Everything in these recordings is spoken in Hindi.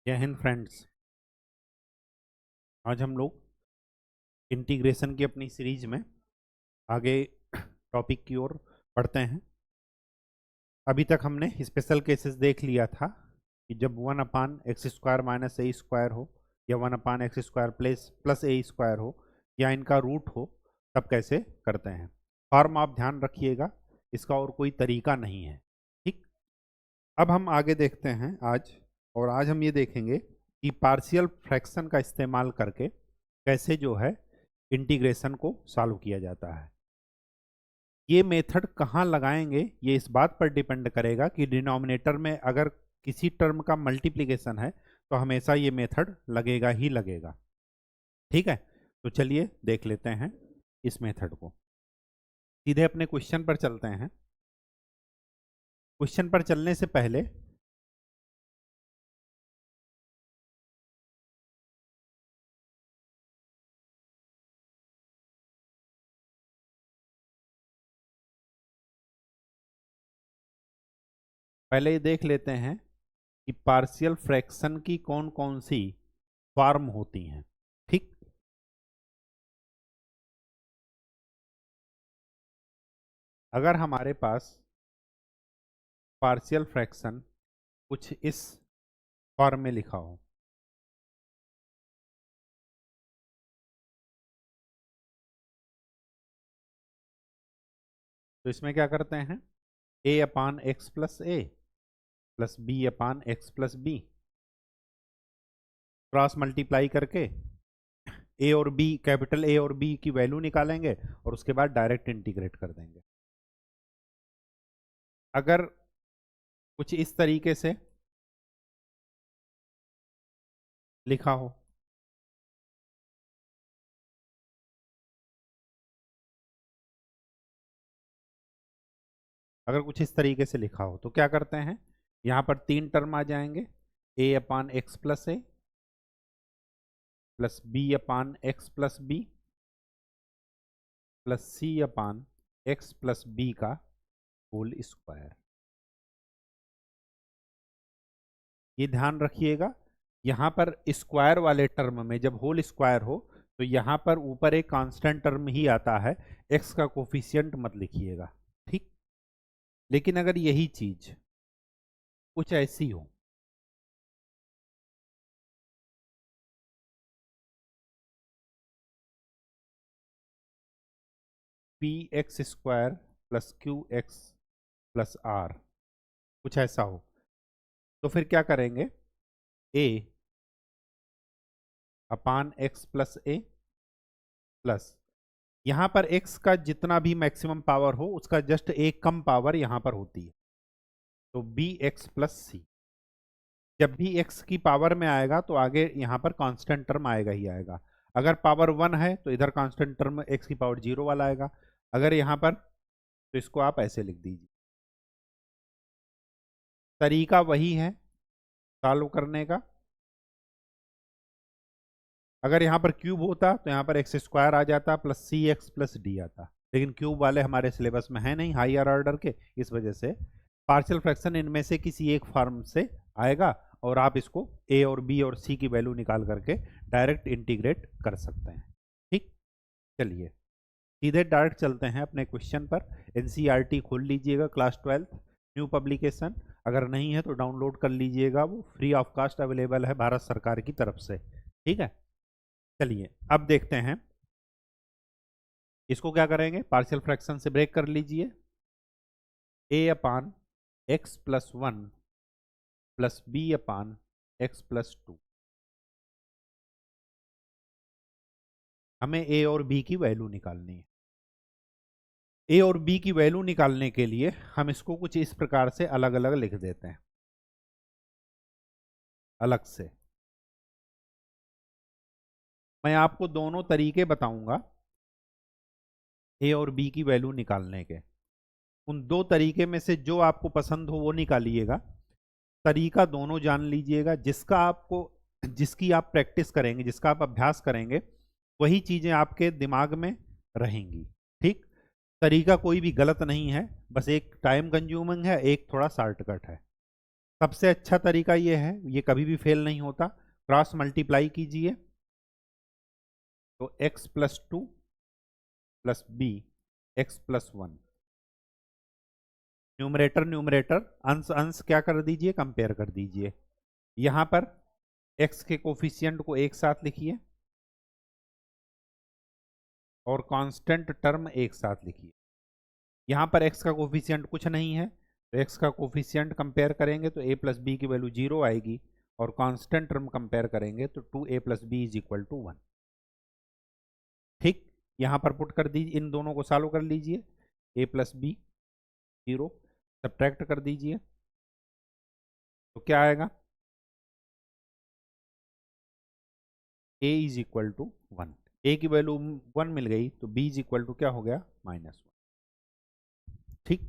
जय हिंद फ्रेंड्स। आज हम लोग इंटीग्रेशन की अपनी सीरीज में आगे टॉपिक की ओर बढ़ते हैं। अभी तक हमने स्पेशल केसेस देख लिया था कि जब 1/x² - a² हो या 1/x² प्लस a² हो या इनका रूट हो तब कैसे करते हैं। फॉर्म आप ध्यान रखिएगा, इसका और कोई तरीका नहीं है। ठीक, अब हम आगे देखते हैं आज हम ये देखेंगे कि पार्शियल फ्रैक्शन का इस्तेमाल करके कैसे जो है इंटीग्रेशन को सॉल्व किया जाता है। ये मेथड कहाँ लगाएंगे ये इस बात पर डिपेंड करेगा कि डिनोमिनेटर में अगर किसी टर्म का मल्टीप्लिकेशन है तो हमेशा ये मेथड लगेगा ही लगेगा। ठीक है, तो चलिए देख लेते हैं इस मेथड को। सीधे अपने क्वेश्चन पर चलते हैं। क्वेश्चन पर चलने से पहले ये देख लेते हैं कि पार्शियल फ्रैक्शन की कौन कौन सी फॉर्म होती हैं। ठीक, अगर हमारे पास पार्शियल फ्रैक्शन कुछ इस फॉर्म में लिखा हो, तो इसमें क्या करते हैं, a/x+a plus b/x+b cross multiply करके ए और बी, कैपिटल ए और बी की वैल्यू निकालेंगे और उसके बाद डायरेक्ट इंटीग्रेट कर देंगे। अगर कुछ इस तरीके से लिखा हो, अगर कुछ इस तरीके से लिखा हो तो क्या करते हैं, यहां पर तीन टर्म आ जाएंगे, a/x+a plus b/x+b plus c/x+b का होल स्क्वायर। ये ध्यान रखिएगा, यहां पर स्क्वायर वाले टर्म में जब होल स्क्वायर हो तो यहां पर ऊपर एक कांस्टेंट टर्म ही आता है, x का कोफिशिएंट मत लिखिएगा। ठीक, लेकिन अगर यही चीज कुछ ऐसी हो, px² plus qx plus r, कुछ ऐसा हो तो फिर क्या करेंगे, a/x+a प्लस यहां पर x का जितना भी मैक्सिमम पावर हो उसका जस्ट एक कम पावर यहां पर होती है, तो bx+c। जब भी x की पावर में आएगा तो आगे यहाँ पर कांस्टेंट टर्म आएगा ही आएगा। अगर पावर 1 है तो इधर कांस्टेंट टर्म x की पावर 0 वाला आएगा। अगर यहाँ पर तो इसको आप ऐसे लिख दीजिए। तरीका वही है सॉल्व करने का। अगर यहाँ पर क्यूब होता तो यहाँ पर x² आ जाता प्लस cx+d आता, लेकिन क्यूब वाले हमारे सिलेबस में है नहीं, हायर ऑर्डर के, इस वजह से पार्शियल फ्रैक्शन इनमें से किसी एक फॉर्म से आएगा और आप इसको a और b और c की वैल्यू निकाल करके डायरेक्ट इंटीग्रेट कर सकते हैं। ठीक, चलिए सीधे डायरेक्ट चलते हैं अपने क्वेश्चन पर। एनसीईआरटी खोल लीजिएगा, क्लास 12 न्यू पब्लिकेशन, अगर नहीं है तो डाउनलोड कर लीजिएगा, वो फ्री ऑफ कास्ट अवेलेबल है भारत सरकार की तरफ से। ठीक है, चलिए अब देखते हैं इसको क्या करेंगे। पार्शियल फ्रैक्शन से ब्रेक कर लीजिए, a/x+1 प्लस b/x+2। हमें a और b की वैल्यू निकालनी है। a और b की वैल्यू निकालने के लिए हम इसको कुछ इस प्रकार से अलग अलग लिख देते हैं, अलग से। मैं आपको दोनों तरीके बताऊंगा a और b की वैल्यू निकालने के। उन दो तरीके में से जो आपको पसंद हो वो निकालिएगा। तरीका दोनों जान लीजिएगा, जिसकी आप प्रैक्टिस करेंगे, जिसका आप अभ्यास करेंगे, वही चीजें आपके दिमाग में रहेंगी। ठीक, तरीका कोई भी गलत नहीं है, बस एक टाइम कंज्यूमिंग है, एक थोड़ा शॉर्टकट है। सबसे अच्छा तरीका ये है, ये कभी भी फेल नहीं होता, क्रॉस मल्टीप्लाई कीजिए। तो x plus 2 plus B x plus 1, numerator numerator अंश अंश क्या कर दीजिए, कंपेयर कर दीजिए। यहां पर x के कोफिशिएंट को एक साथ लिखिए और कांस्टेंट टर्म एक साथ लिखिए। यहां पर x का कोफिशिएंट कुछ नहीं है, तो x का कोफिशिएंट कंपेयर करेंगे तो a प्लस बी की वैल्यू 0 आएगी, और कांस्टेंट टर्म कंपेयर करेंगे तो 2a plus B is equal to 1। ठीक, यहां पर पुट कर दीजिए, इन दोनों को सॉल्व कर लीजिए। a प्लस बी 0 सब्ट्रैक्ट कर दीजिए तो क्या आएगा, a is equal to 1। a की वैल्यू 1 मिल गई तो b इज इक्वल टू क्या हो गया, -1। ठीक,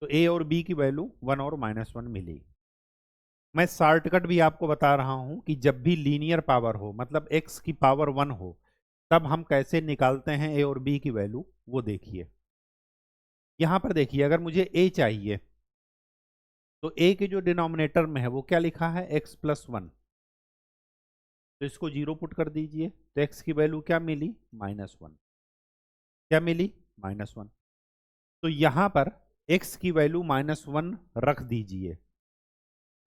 तो a और b की वैल्यू 1 और -1 मिली। मैं शॉर्टकट भी आपको बता रहा हूं कि जब भी लीनियर पावर हो, मतलब x की पावर 1 हो, तब हम कैसे निकालते हैं a और b की वैल्यू, वो देखिए। यहां पर देखिए, अगर मुझे a चाहिए तो a के जो डिनोमिनेटर में है वो क्या लिखा है, x प्लस 1, तो इसको 0 पुट कर दीजिए तो x की वैल्यू क्या मिली, -1। क्या मिली, -1। तो यहां पर x की वैल्यू -1 रख दीजिए,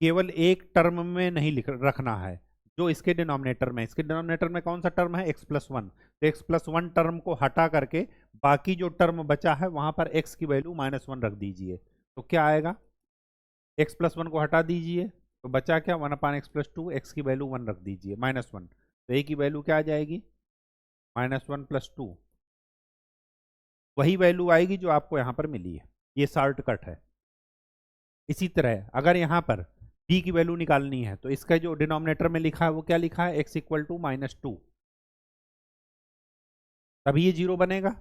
केवल एक टर्म में नहीं लिख रखना है, जो इसके डिनोमिनेटर में, इसके डिनोमिनेटर में कौन सा टर्म है, x प्लस 1, तो x प्लस 1 टर्म को हटा करके बाकी जो टर्म बचा है वहां पर x की वैल्यू -1 रख दीजिए। तो क्या आएगा, x प्लस 1 को हटा दीजिए तो बचा क्या, 1/x+2, x की वैल्यू 1 रख दीजिए, -1, तो a की वैल्यू क्या आ जाएगी, -1 + 2, वही वैल्यू आएगी जो आपको यहां पर मिली है। ये शॉर्टकट है। इसी तरह अगर यहां पर b की वैल्यू निकालनी है तो इसका जो डिनोमिनेटर में लिखा है वो क्या लिखा है, x इक्वल टू -2, तभी ये 0 बनेगा,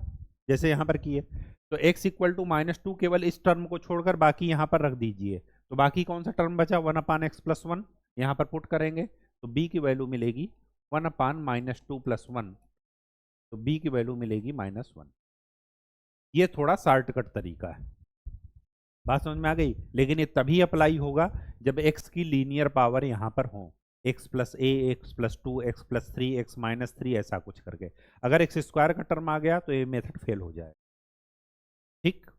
जैसे यहां पर किए। तो x इक्वल टू -2, केवल इस टर्म को छोड़कर बाकी यहां पर रख दीजिए, तो बाकी कौन सा टर्म बचा, 1/x+1, यहां पर पुट करेंगे तो b की वैल्यू मिलेगी 1/-2+1, तो b की वैल्यू मिलेगी -1। ये थोड़ा शॉर्टकट तरीका है, बात समझ में आ गई। लेकिन ये तभी अप्लाई होगा जब x की लीनियर पावर यहां पर हो, x plus a, x plus 2, x plus 3, x minus 3, ऐसा कुछ करके। अगर x स्क्वायर का टर्म आ गया तो ये मेथड फेल हो जाए। ठीक,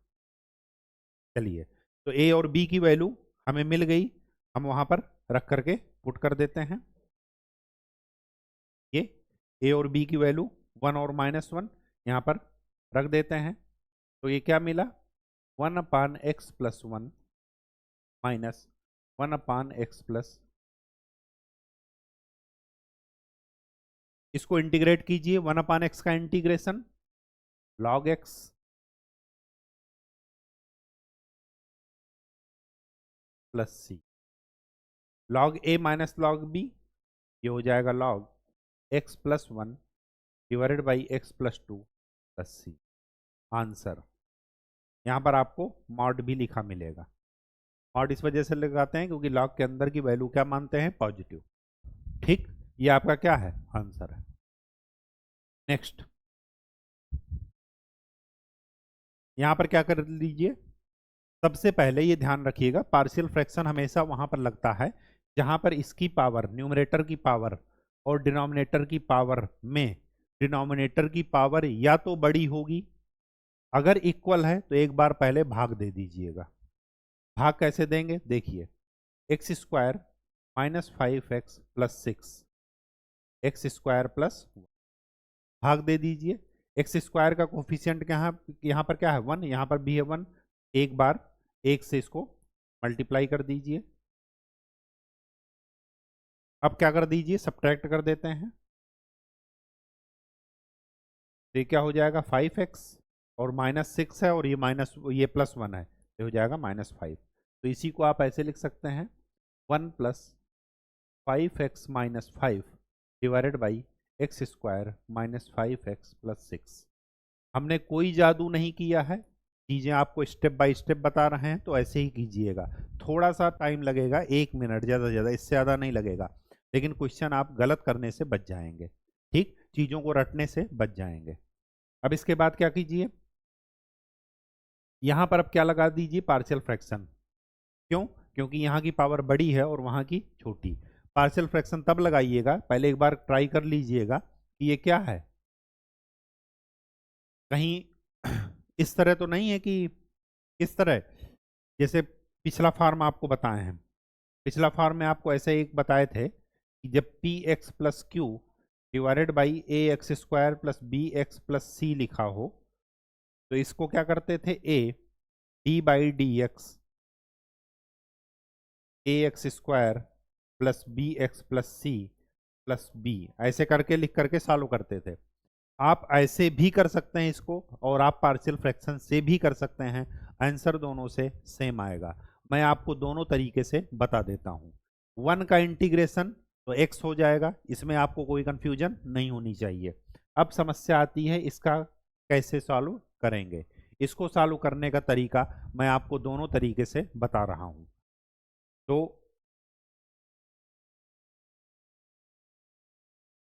चलिए, तो a और b की वैल्यू हमें मिल गई, हम वहां पर रख करके पुट कर देते हैं। ये a और b की वैल्यू 1 और -1 यहाँ पर रख देते हैं, तो ये क्या मिला, 1/x+1 माइनस 1/x+, इसको इंटीग्रेट कीजिए, 1/x का integration log x plus C, log a minus log b, ये हो जाएगा log x+1 divided by x+2 plus C. Answer यहाँ पर आपको मॉड भी लिखा मिलेगा। मॉड इस वजह से लगाते हैं क्योंकि log के अंदर की वैल्यू क्या मानते हैं, पॉजिटिव। ठीक, ये आपका क्या है, आंसर है। नेक्स्ट, यहां पर क्या कर लीजिए, सबसे पहले ये ध्यान रखिएगा, पार्शियल फ्रैक्शन हमेशा वहां पर लगता है जहां पर इसकी पावर, न्यूमरेटर की पावर और डिनोमिनेटर की पावर में, डिनोमिनेटर की पावर या तो बड़ी होगी, अगर इक्वल है तो एक बार पहले भाग दे दीजिएगा। भाग कैसे देंगे, देखिए, x² -5x + 6, x² + भाग दे दीजिए। x² का कोफिशियंट यहाँ पर क्या है, 1, यहाँ पर भी है 1, एक बार 1 से इसको मल्टीप्लाई कर दीजिए। अब क्या कर दीजिए, सब्ट्रैक्ट कर देते हैं, तो ये क्या हो जाएगा, 5x, और -6 है और ये +1 है, ये हो जाएगा -5। तो इसी को आप ऐसे लिख सकते हैं, 1 + 5x - 5 divided by x² -5x + 6। हमने कोई जादू नहीं किया है, चीज़ें आपको स्टेप बाय स्टेप बता रहे हैं, तो ऐसे ही कीजिएगा। थोड़ा सा टाइम लगेगा, 1 मिनट, ज़्यादा से ज़्यादा, इससे ज़्यादा नहीं लगेगा, लेकिन क्वेश्चन आप गलत करने से बच जाएंगे। ठीक, चीज़ों को रटने से बच जाएंगे। अब इसके बाद क्या कीजिए, यहाँ पर अब क्या लगा दीजिए, पार्शियल फ्रैक्शन। क्यों? क्योंकि यहाँ की पावर बड़ी है और वहाँ की छोटी। पार्शियल फ्रैक्शन तब लगाइएगा, पहले एक बार ट्राई कर लीजिएगा कि ये क्या है। कहीं इस तरह तो नहीं है कि किस तरह, जैसे पिछला फॉर्म आपको बताए हैं, पिछला फॉर्म में आपको ऐसे एक बताए थे कि जब P X plus Q divided by A x square plus B x plus C लिखा हो, तो इसको क्या करते थे, A D by D x A x square plus B x plus C plus B, ऐसे करके लिख करके सॉल्व करते थे। आप ऐसे भी कर सकते हैं इसको, और आप पार्शियल फ्रैक्शन से भी कर सकते हैं, आंसर दोनों से सेम आएगा। मैं आपको दोनों तरीके से बता देता हूँ। वन का इंटीग्रेशन तो एक्स हो जाएगा, इसमें आपको कोई कंफ्यूजन नहीं होनी चाहिए। अब समस्या आती है इसका कैसे सॉल्व करेंगे। इसको सॉल्व करने का तरीका मैं आपको दोनों तरीके से बता रहा हूँ। तो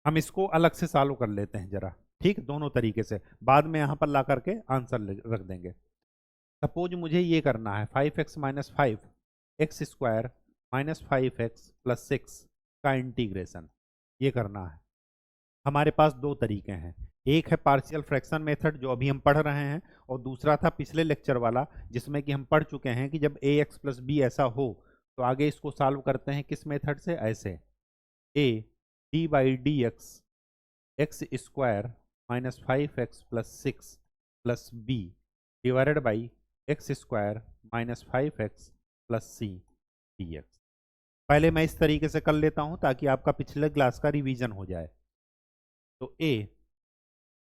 हम इसको अलग से सॉल्व कर लेते हैं जरा, ठीक, दोनों तरीके से, बाद में यहाँ पर ला करके आंसर रख देंगे। सपोज मुझे ये करना है 5x minus 5 x square minus 5x plus 6 का इंटीग्रेशन, ये करना है। हमारे पास दो तरीके हैं, एक है पार्शियल फ्रैक्शन मेथड जो अभी हम पढ़ रहे हैं, और दूसरा था पिछले लेक्चर वाला जिसमें कि हम पढ़ चुके हैं कि जब ए एक्स प्लस बी ऐसा हो तो आगे इसको सॉल्व करते हैं किस मेथड से, ऐसे A D by D X x square minus 5x plus 6 plus B divided by x square minus 5x plus C D X. पहले मैं इस तरीके से कर लेता हूं ताकि आपका पिछले क्लास का रिवीजन हो जाए। तो ए,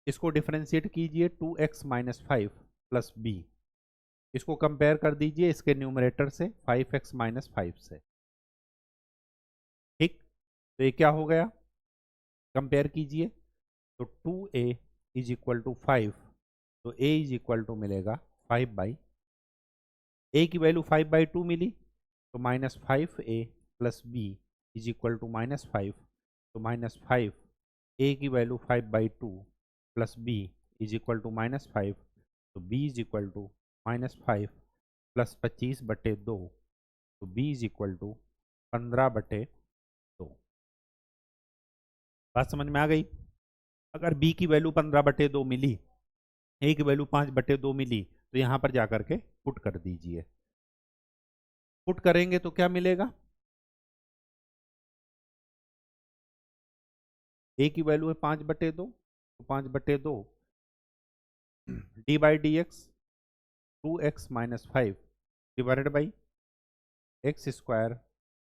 इसको डिफरेंशिएट कीजिए 2x माइनस 5 प्लस बी, इसको कंपेयर कर दीजिए इसके न्यूमरेटर से 5x माइनस 5 से, ठीक। तो ये क्या हो गया, कंपेयर कीजिए, तो 2a इज इक्वल टू 5, तो a इज इक्वल टू मिलेगा 5/, a की वैल्यू 5/2 मिली, तो minus 5a plus B is equal to minus 5, तो माइनस 5, a की value 5/2 plus b is equal to minus 5, तो b is equal to minus 5 plus 25/2, तो b इज इक्वल टू 15/2। बात समझ में आ गई? अगर b की वैल्यू 15/2 मिली, a की वैल्यू 5/2 मिली, तो यहाँ पर जाकर के पुट कर दीजिए। पुट करेंगे तो क्या मिलेगा, a की वैल्यू है 5/2, तो 5/2 D by D X 2x minus 5 divided by x square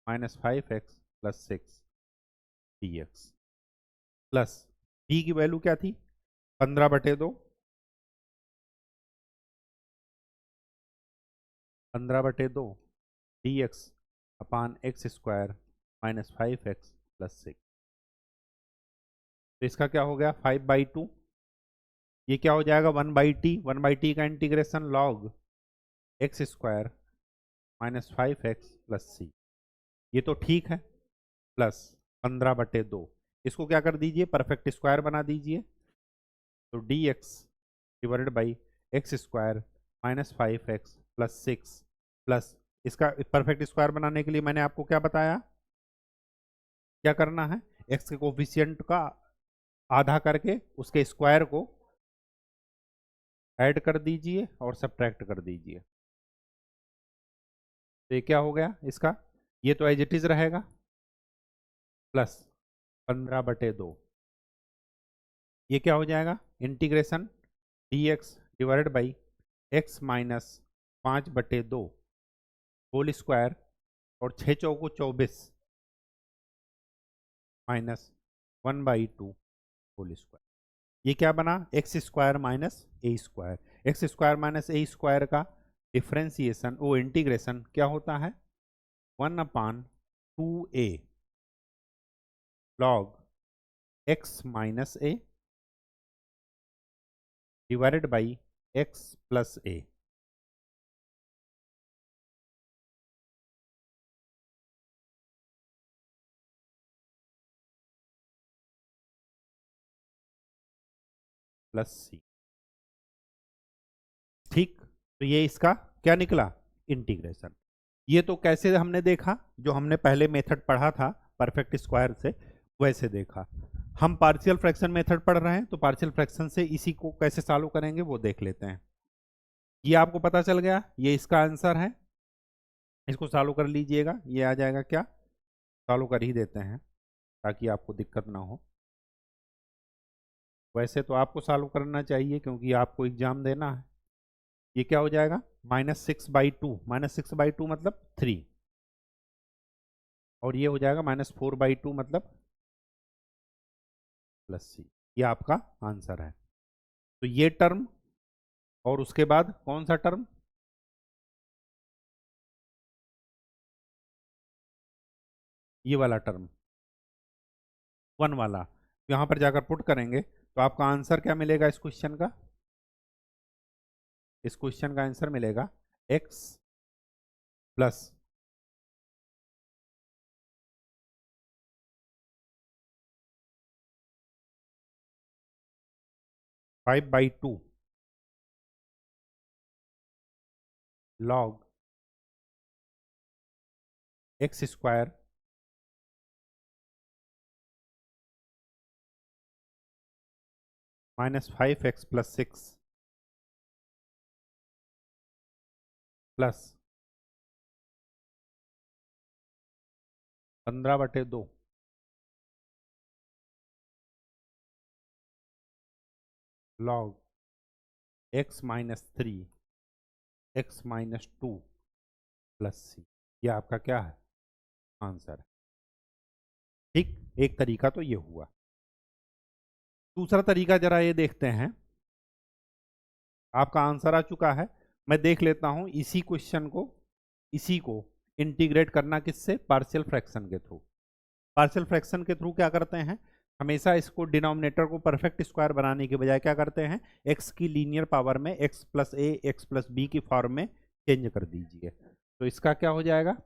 minus 5x plus 6 D x, plus b की वैल्यू क्या थी, 15/2, 15/2 D X upon x square minus 5x plus 6। तो इसका क्या हो गया, 5/2, ये क्या हो जाएगा 1/t, 1/t का integration log X square minus 5x plus सी, ये तो ठीक है, प्लस 15/2, इसको क्या कर दीजिए, परफेक्ट स्क्वायर बना दीजिए, तो D X divided by x square minus 5x plus 6 plus, इसका परफेक्ट स्क्वायर बनाने के लिए मैंने आपको क्या बताया, क्या करना है, एक्स के कोफिशियंट का आधा करके उसके स्क्वायर को ऐड कर दीजिए और सब्ट्रैक्ट कर दीजिए। तो ये क्या हो गया इसका, ये तो एज इट इज रहेगा, प्लस 15/2, ये क्या हो जाएगा, integration D X divided by x minus 5/2 whole square, और 6 चौको 24 माइनस 1/2 होल स्क्वायर, ये क्या बना, X square minus A square, X square minus A square का डिफ्रेंसिएशन वो इंटीग्रेशन क्या होता है, 1/2a log x minus A divided by x plus A, plus C, ठीक। तो ये इसका क्या निकला, इंटीग्रेशन। ये तो कैसे हमने देखा, जो हमने पहले मेथड पढ़ा था परफेक्ट स्क्वायर से, वैसे देखा। हम पार्शियल फ्रैक्शन मेथड पढ़ रहे हैं, तो पार्शियल फ्रैक्शन से इसी को कैसे सॉल्व करेंगे वो देख लेते हैं। ये आपको पता चल गया, ये इसका आंसर है। इसको सॉल्व कर लीजिएगा, ये आ जाएगा क्या, सॉल्व कर ही देते हैं ताकि आपको दिक्कत ना हो। वैसे तो आपको सॉल्व करना चाहिए क्योंकि आपको एग्जाम देना है। ये क्या हो जाएगा, -6/2, -6/2 मतलब 3, और ये हो जाएगा -4/2 मतलब +c। ये आपका आंसर है। तो ये टर्म, और उसके बाद कौन सा टर्म, ये वाला टर्म 1 वाला, यहां पर जाकर पुट करेंगे तो आपका आंसर क्या मिलेगा इस क्वेश्चन का, इस क्वेश्चन का आंसर मिलेगा x plus 5/2 log x square -5x + 6 plus 15/2 log x - 3 x - 2 +c। ये आपका क्या है, आंसर है। ठीक, एक तरीका तो ये हुआ। दूसरा तरीका जरा ये देखते हैं। आपका आंसर आ चुका है। मैं देख लेता हूं इसी क्वेश्चन को, इसी को इंटीग्रेट करना किससे, पार्शियल फ्रैक्शन के थ्रू। पार्शियल फ्रैक्शन के थ्रू क्या करते हैं, हमेशा इसको डिनोमिनेटर को परफेक्ट स्क्वायर बनाने के बजाय क्या करते हैं, x की लीनियर पावर में x + a x + b की फॉर्म में चेंज कर दीजिए। तो इसका क्या हो जाएगा,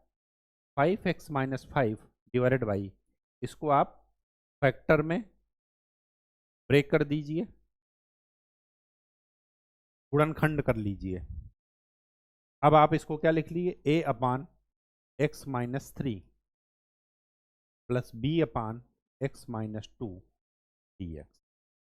5x - 5 डिवाइडेड बाई, इसको आप फैक्टर में ब्रेक कर दीजिए, गुणनखंड कर लीजिए। अब आप इसको क्या लिख लीजिए, a/x - 3 प्लस b/x - 2 dx।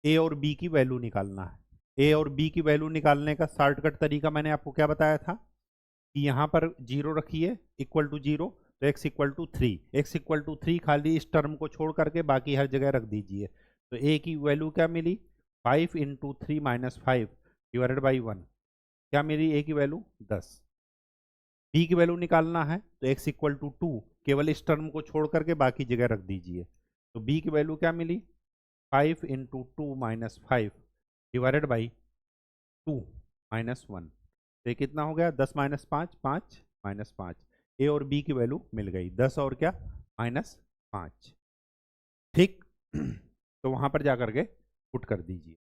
ए और बी की वैल्यू निकालना है। ए और बी की वैल्यू निकालने का शॉर्टकट तरीका मैंने आपको क्या बताया था कि यहाँ पर 0 रखिए, इक्वल टू 0, तो x = 3, x = 3 खाली इस टर्म को छोड़ करके बाकी हर जगह रख दीजिए। तो a की वैल्यू क्या मिली, 5 × 3 - 5 डिवाइडेड बाई 1, क्या मिली a की वैल्यू 10। b की वैल्यू निकालना है तो x = 2, केवल इस टर्म को छोड़ करके बाकी जगह रख दीजिए। तो b की वैल्यू क्या मिली, 5 × 2 - 5 डिवाइडेड बाई 2 - 1। तो ये कितना हो गया, 10 - 5 5 - 5। ए और बी की वैल्यू मिल गई, 10 और क्या, -5। ठीक तो वहां पर जाकर के पुट कर दीजिए,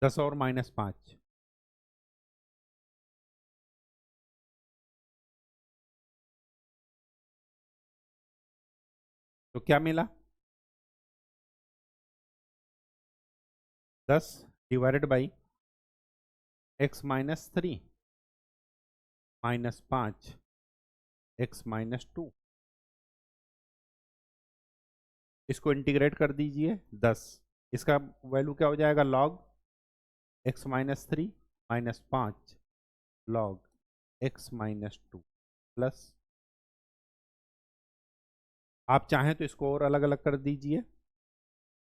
10 और -5, तो क्या मिला, 10 डिवाइडेड बाई x - 3 -5 x - 2। इसको इंटीग्रेट कर दीजिए 10, इसका वैल्यू क्या हो जाएगा, log x - 3 -5 log x - 2 plus, आप चाहें तो इसको और अलग अलग कर दीजिए।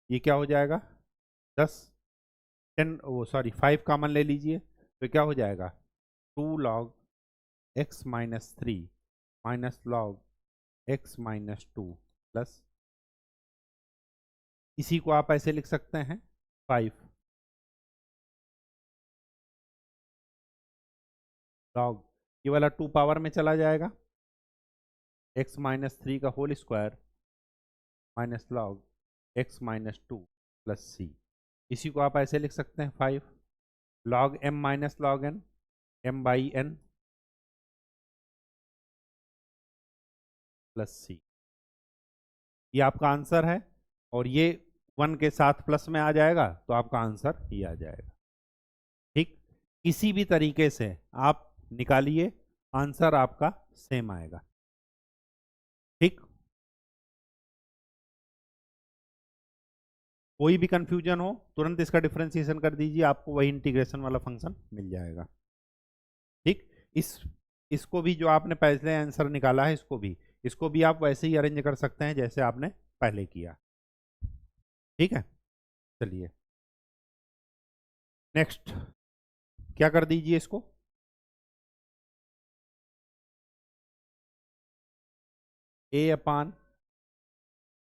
ये क्या हो जाएगा, 10 10 वो सॉरी 5 कॉमन ले लीजिए, तो क्या हो जाएगा, 2 log x - 3 log x - 2 plus, इसी को आप ऐसे लिख सकते हैं 5 log, ये वाला 2 पावर में चला जाएगा, x - 3 का whole square log x - 2 plus c। इसी को आप ऐसे लिख सकते हैं 5 log m - log n m/n plus c। ये आपका आंसर है, और ये 1 के साथ प्लस में आ जाएगा तो आपका आंसर ये आ जाएगा। ठीक, किसी भी तरीके से आप निकालिए, आंसर आपका सेम आएगा। ठीक, कोई भी कंफ्यूजन हो तुरंत इसका डिफरेंशिएशन कर दीजिए, आपको वही इंटीग्रेशन वाला फंक्शन मिल जाएगा। ठीक, इसको भी जो आपने पहले आंसर निकाला है इसको भी आप वैसे ही अरेंज कर सकते हैं जैसे आपने पहले किया। ठीक है, चलिए नेक्स्ट क्या कर दीजिए इसको, a upon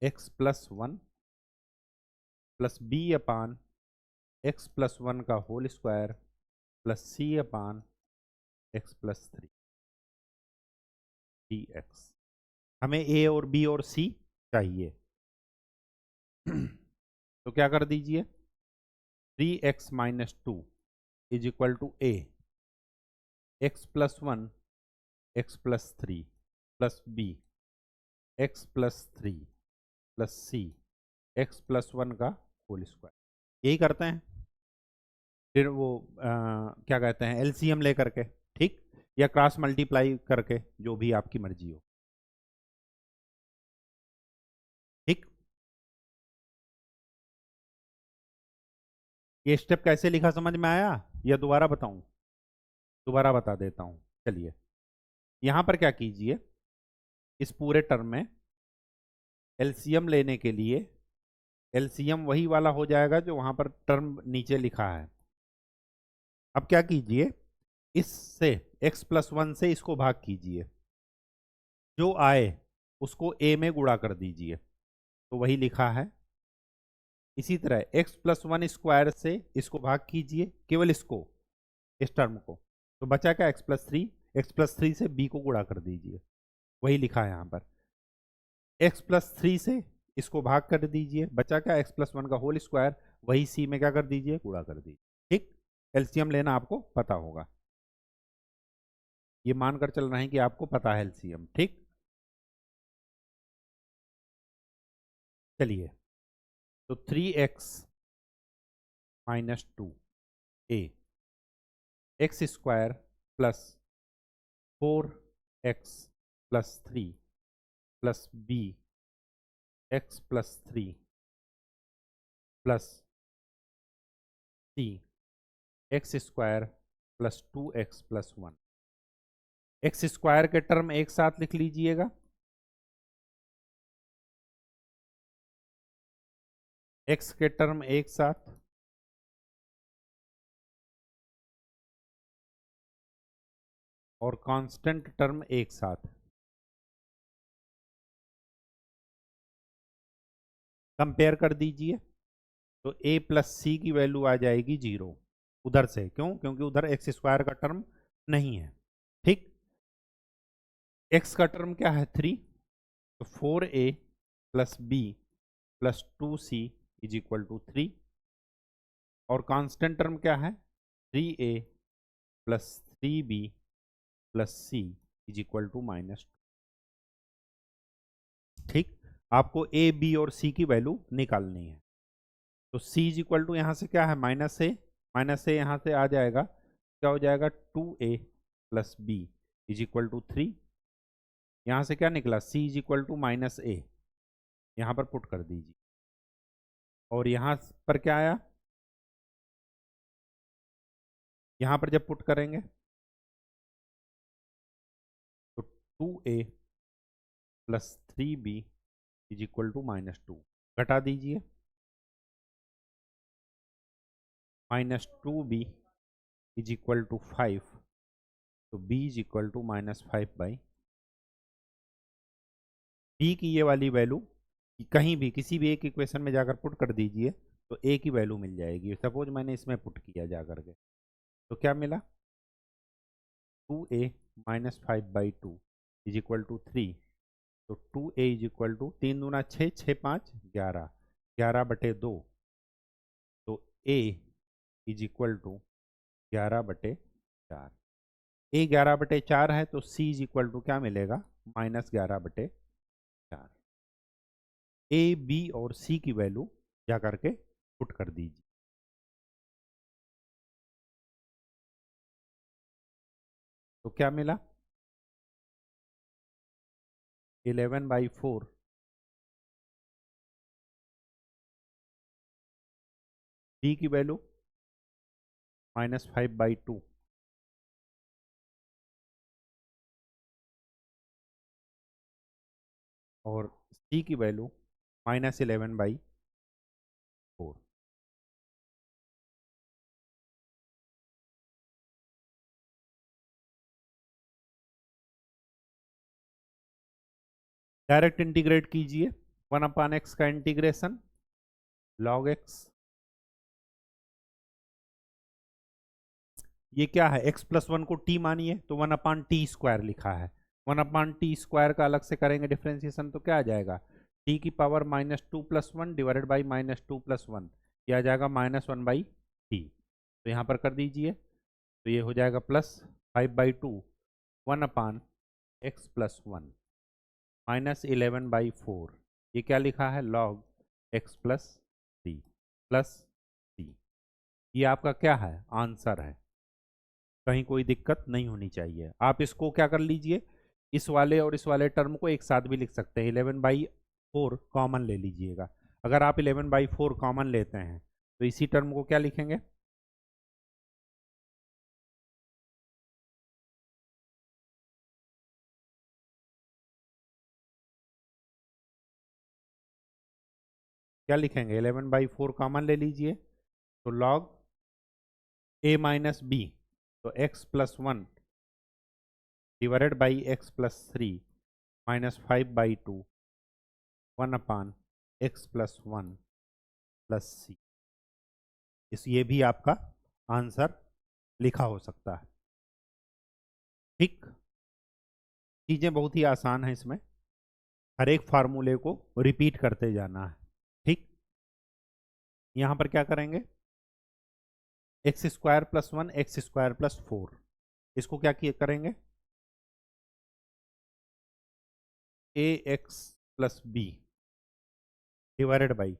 x plus one plus B upon x plus one का होल स्क्वायर प्लस सी upon x plus three D X. हमें ए और बी और सी चाहिए तो क्या कर दीजिए, 3x minus two is equal to A x plus one x plus three plus B x plus three plus C x plus one का होल स्क्वायर। यही करते हैं, फिर वो क्या कहते हैं एलसीएम ले करके, ठीक, या क्रॉस मल्टीप्लाई करके, जो भी आपकी मर्जी हो। ठीक, ये स्टेप कैसे लिखा समझ में आया या दोबारा बताऊं? दोबारा बता देता हूं, चलिए। यहां पर क्या कीजिए, इस पूरे टर्म में एलसीएम लेने के लिए एलसीएम वही वाला हो जाएगा जो वहां पर टर्म नीचे लिखा है। अब क्या कीजिए, इससे x प्लस वन से इसको भाग कीजिए, जो आए उसको a में गुणा कर दीजिए, तो वही लिखा है। इसी तरह x प्लस वन स्क्वायर से इसको भाग कीजिए, केवल इसको, इस टर्म को, तो बचा क्या एक्स प्लस थ्री से b को गुणा कर दीजिए, वही लिखा है यहाँ पर। x प्लस थ्री से इसको भाग कर दीजिए, बचा क्या एक्स प्लस वन का होल स्क्वायर, वही c में क्या कर दीजिए, गुणा कर दीजिए। ठीक, एलसीएम लेना आपको पता होगा, ये मानकर चल रहे हैं कि आपको पता है एलसीएम। ठीक, चलिए, तो 3x minus two A x square plus 4x plus three plus B x plus three plus C x square plus two X plus one. X square के टर्म एक साथ लिख लीजिएगा, एक्स के टर्म एक साथ, और कांस्टेंट टर्म एक साथ। कंपेयर कर दीजिए, तो a प्लस सी की वैल्यू आ जाएगी 0 उधर से, क्यों? क्योंकि उधर एक्स स्क्वायर का टर्म नहीं है। ठीक, x का टर्म क्या है 3, तो 4a plus B plus two C is equal to 3, और कांस्टेंट टर्म क्या है 3a plus 3b plus C is equal to minus. ठीक, आपको a b और c की वैल्यू निकालनी है, तो c इज इक्वल टू यहाँ से क्या है माइनस से यहाँ से आ जाएगा, क्या हो जाएगा 2a plus B is equal to 3, यहाँ से क्या निकला c is equal to minus A, यहाँ पर पुट कर दीजिए, और यहाँ पर क्या आया, यहाँ पर जब पुट करेंगे तो 2a plus 3b is equal to minus two, घटा दीजिए, minus two B is equal to 5, तो b is equal to minus 5/, b की ये वाली वैल्यू कहीं भी किसी भी एक इक्वेशन में जाकर पुट कर दीजिए तो a की वैल्यू मिल जाएगी। सपोज मैंने इसमें पुट किया जा करके, तो क्या मिला 2a minus 5/2 is equal to 3, तो 2a इज इक्वल टू 3 दूना 6, 6 5 11, 11/2, तो a is equal to 11/4। a 11/4 है तो c इज इक्वल टू क्या मिलेगा माइनस 11/4। a b और c की वैल्यू जा करके पुट कर दीजिए। तो क्या मिला 11/4 डी की वैल्यू -5/2 और सी की वैल्यू -11/4। डायरेक्ट इंटीग्रेट कीजिए 1/x का इंटीग्रेशन log x, ये क्या है x+1 को t मानिए तो 1/t² लिखा है। 1/t² का अलग से करेंगे डिफ्रेंसिएशन तो क्या आ जाएगा t की पावर -2+1 डिवाइडेड बाई -2+1, ये आ जाएगा -1/t। तो यहाँ पर कर दीजिए तो ये हो जाएगा +5/2 1/x+1 -11/4, ये क्या लिखा है log x+c प्लस c। ये आपका क्या है आंसर है, कहीं कोई दिक्कत नहीं होनी चाहिए। आप इसको क्या कर लीजिए, इस वाले और इस वाले टर्म को एक साथ भी लिख सकते हैं। 11/4 कॉमन ले लीजिएगा। अगर आप 11/4 कॉमन लेते हैं तो इसी टर्म को क्या लिखेंगे, क्या लिखेंगे 11/4 कॉमन ले लीजिए तो log a माइनस बी, तो x+1 divided by x+3 -5/2 1/x+1 plus सी। इस ये भी आपका आंसर लिखा हो सकता है। ठीक, चीज़ें बहुत ही आसान है, इसमें हर एक फार्मूले को रिपीट करते जाना है। ठीक, यहाँ पर क्या करेंगे x² + 1 x² + 4, इसको क्या करेंगे ax + b divided by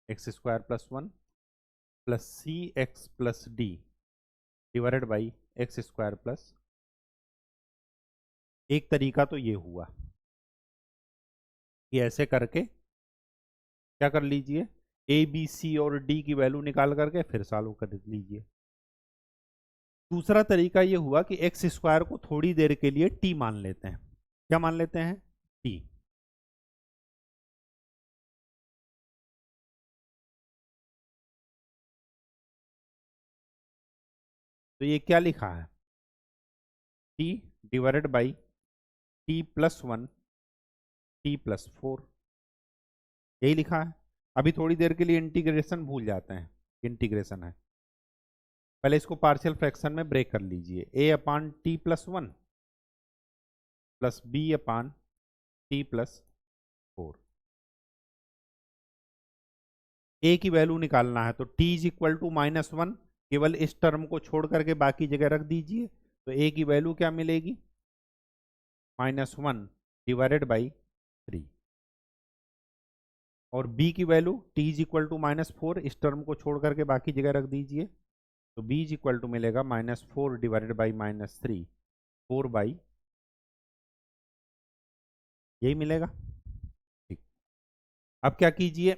x² + 1 plus cx + d divided by x²+। एक तरीका तो ये हुआ कि ऐसे करके क्या कर लीजिए a b c और d की वैल्यू निकाल करके फिर सॉल्व कर लीजिए। दूसरा तरीका ये हुआ कि x² को थोड़ी देर के लिए t मान लेते हैं। क्या मान लेते हैं t, तो ये क्या लिखा है t divided by t+1 t+4, यही लिखा है। अभी थोड़ी देर के लिए इंटीग्रेशन भूल जाते हैं, इंटीग्रेशन है, पहले इसको पार्शियल फ्रैक्शन में ब्रेक कर लीजिए। a/t+1 प्लस b/t+4, a की वैल्यू निकालना है तो t = -1, केवल इस टर्म को छोड़ करके बाकी जगह रख दीजिए तो a की वैल्यू क्या मिलेगी -1 डिवाइडेड बाई 3, और b की वैल्यू t = -4, इस टर्म को छोड़ करके बाकी जगह रख दीजिए तो b = मिलेगा -4 डिवाइडेड बाई -3 4/, यही मिलेगा। ठीक, अब क्या कीजिए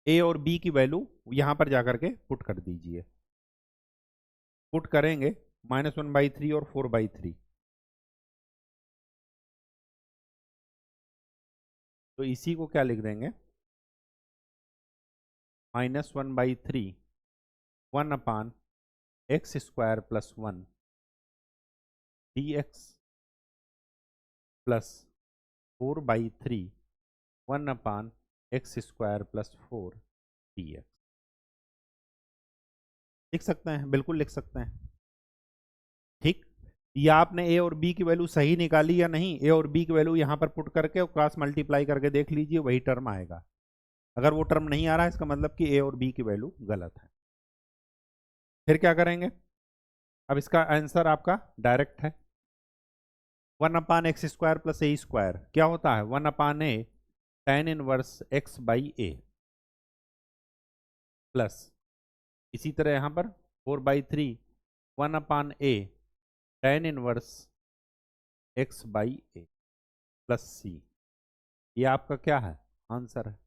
a और b की वैल्यू यहां पर जाकर के पुट कर दीजिए। पुट करेंगे -1/3 और 4/3, तो इसी को क्या लिख देंगे -1/3 1/x² + 1 dx plus 4/3 1/x² + 4 dx। लिख सकते हैं, बिल्कुल लिख सकते हैं। ठीक, या आपने a और b की वैल्यू सही निकाली या नहीं, a और b की वैल्यू यहां पर पुट करके और क्रॉस मल्टीप्लाई करके देख लीजिए, वही टर्म आएगा। अगर वो टर्म नहीं आ रहा है इसका मतलब कि a और b की वैल्यू गलत है। फिर क्या करेंगे, अब इसका आंसर आपका डायरेक्ट है 1/x² + a², क्या होता है 1/a tan 1x/a, प्लस इसी तरह यहां पर 4/3 1/a tan inverse x/a plus c। ये आपका क्या है? आंसर है।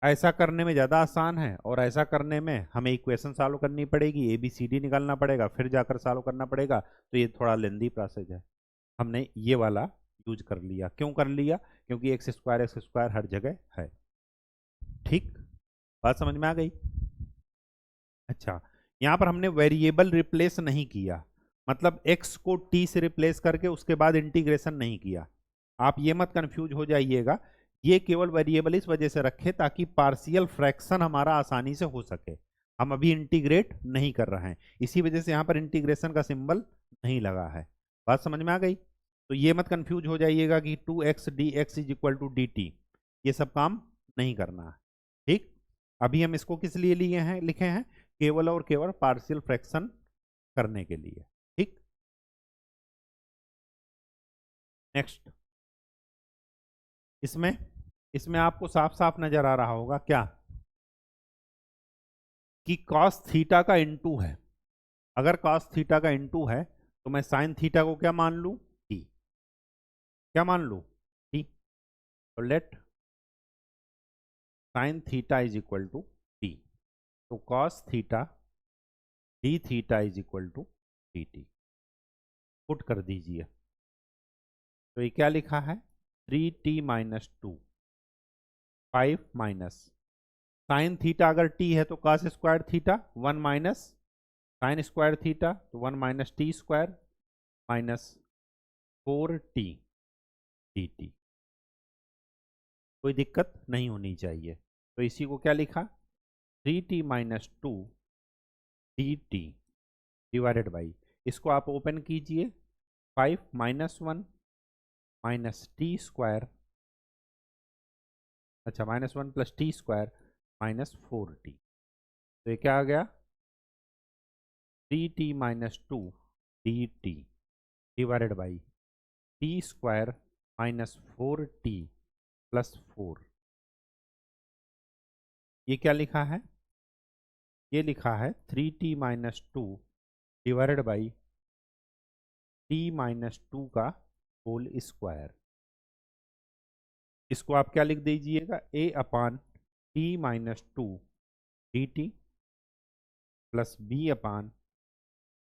ऐसा करने में ज़्यादा आसान है, और ऐसा करने में हमें इक्वेशन सॉल्व करनी पड़ेगी, ABCD निकालना पड़ेगा, फिर जाकर सॉल्व करना पड़ेगा, तो ये थोड़ा लेंदी प्रोसेस है। हमने ये वाला यूज कर लिया। क्यों कर लिया? क्योंकि एक्स स्क्वायर हर जगह है। ठीक, बात समझ में आ गई? अच्छा, यहाँ पर हमने वेरिएबल रिप्लेस नहीं किया, मतलब x को t से रिप्लेस करके उसके बाद इंटीग्रेशन नहीं किया। आप ये मत कंफ्यूज हो जाइएगा, ये केवल वेरिएबल इस वजह से रखे ताकि पार्शियल फ्रैक्शन हमारा आसानी से हो सके। हम अभी इंटीग्रेट नहीं कर रहे हैं, इसी वजह से यहाँ पर इंटीग्रेशन का सिंबल नहीं लगा है। बात समझ में आ गई? तो ये मत कंफ्यूज हो जाइएगा कि 2x dx is equal to dt, ये सब काम नहीं करना है। ठीक, अभी हम इसको किस लिए लिए हैं, लिखे हैं? केवल और केवल पार्शियल फ्रैक्शन करने के लिए। ठीक, नेक्स्ट। इसमें इसमें आपको साफ साफ नजर आ रहा होगा क्या, कि cos थीटा का इनटू है। अगर cos थीटा का इनटू है तो मैं sin थीटा को क्या मान लूं? t। क्या मान लूं? t। तो let sin theta is equal to t। तो cos theta d theta is equal to dt। Put कर दीजिए। तो ये क्या लिखा है? 3t minus 2 5 minus sine theta अगर t है तो cos square theta 1 minus sine square theta, तो 1 minus T square minus 4t dt। कोई दिक्कत नहीं होनी चाहिए। तो इसी को क्या लिखा? 3t minus 2 dt divided by, इसको आप ओपन कीजिए, 5 माइनस 1 माइनस टी स्क्वायर, अच्छा minus 1 plus T square minus 4t। तो ये क्या आ गया? 3t minus 2 dt divided by T square minus 4t plus 4। ये क्या लिखा है? ये लिखा है 3t minus 2 divided by t minus 2 का होल स्क्वायर। इसको आप क्या लिख दीजिएगा? a upon t minus 2 dt plus b upon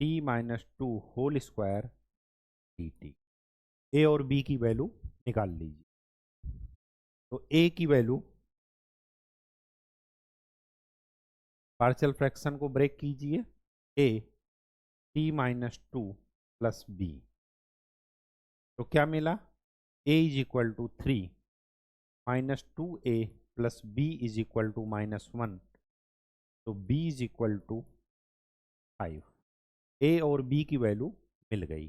t minus 2 whole square dt। a और b की वैल्यू निकाल लीजिए। तो a की वैल्यू, पार्शियल फ्रैक्शन को ब्रेक कीजिए, a t minus 2 plus b, तो क्या मिला? a is equal to 3 minus 2a plus b is equal to minus 1, तो b is equal to 5। a और b की वैल्यू मिल गई।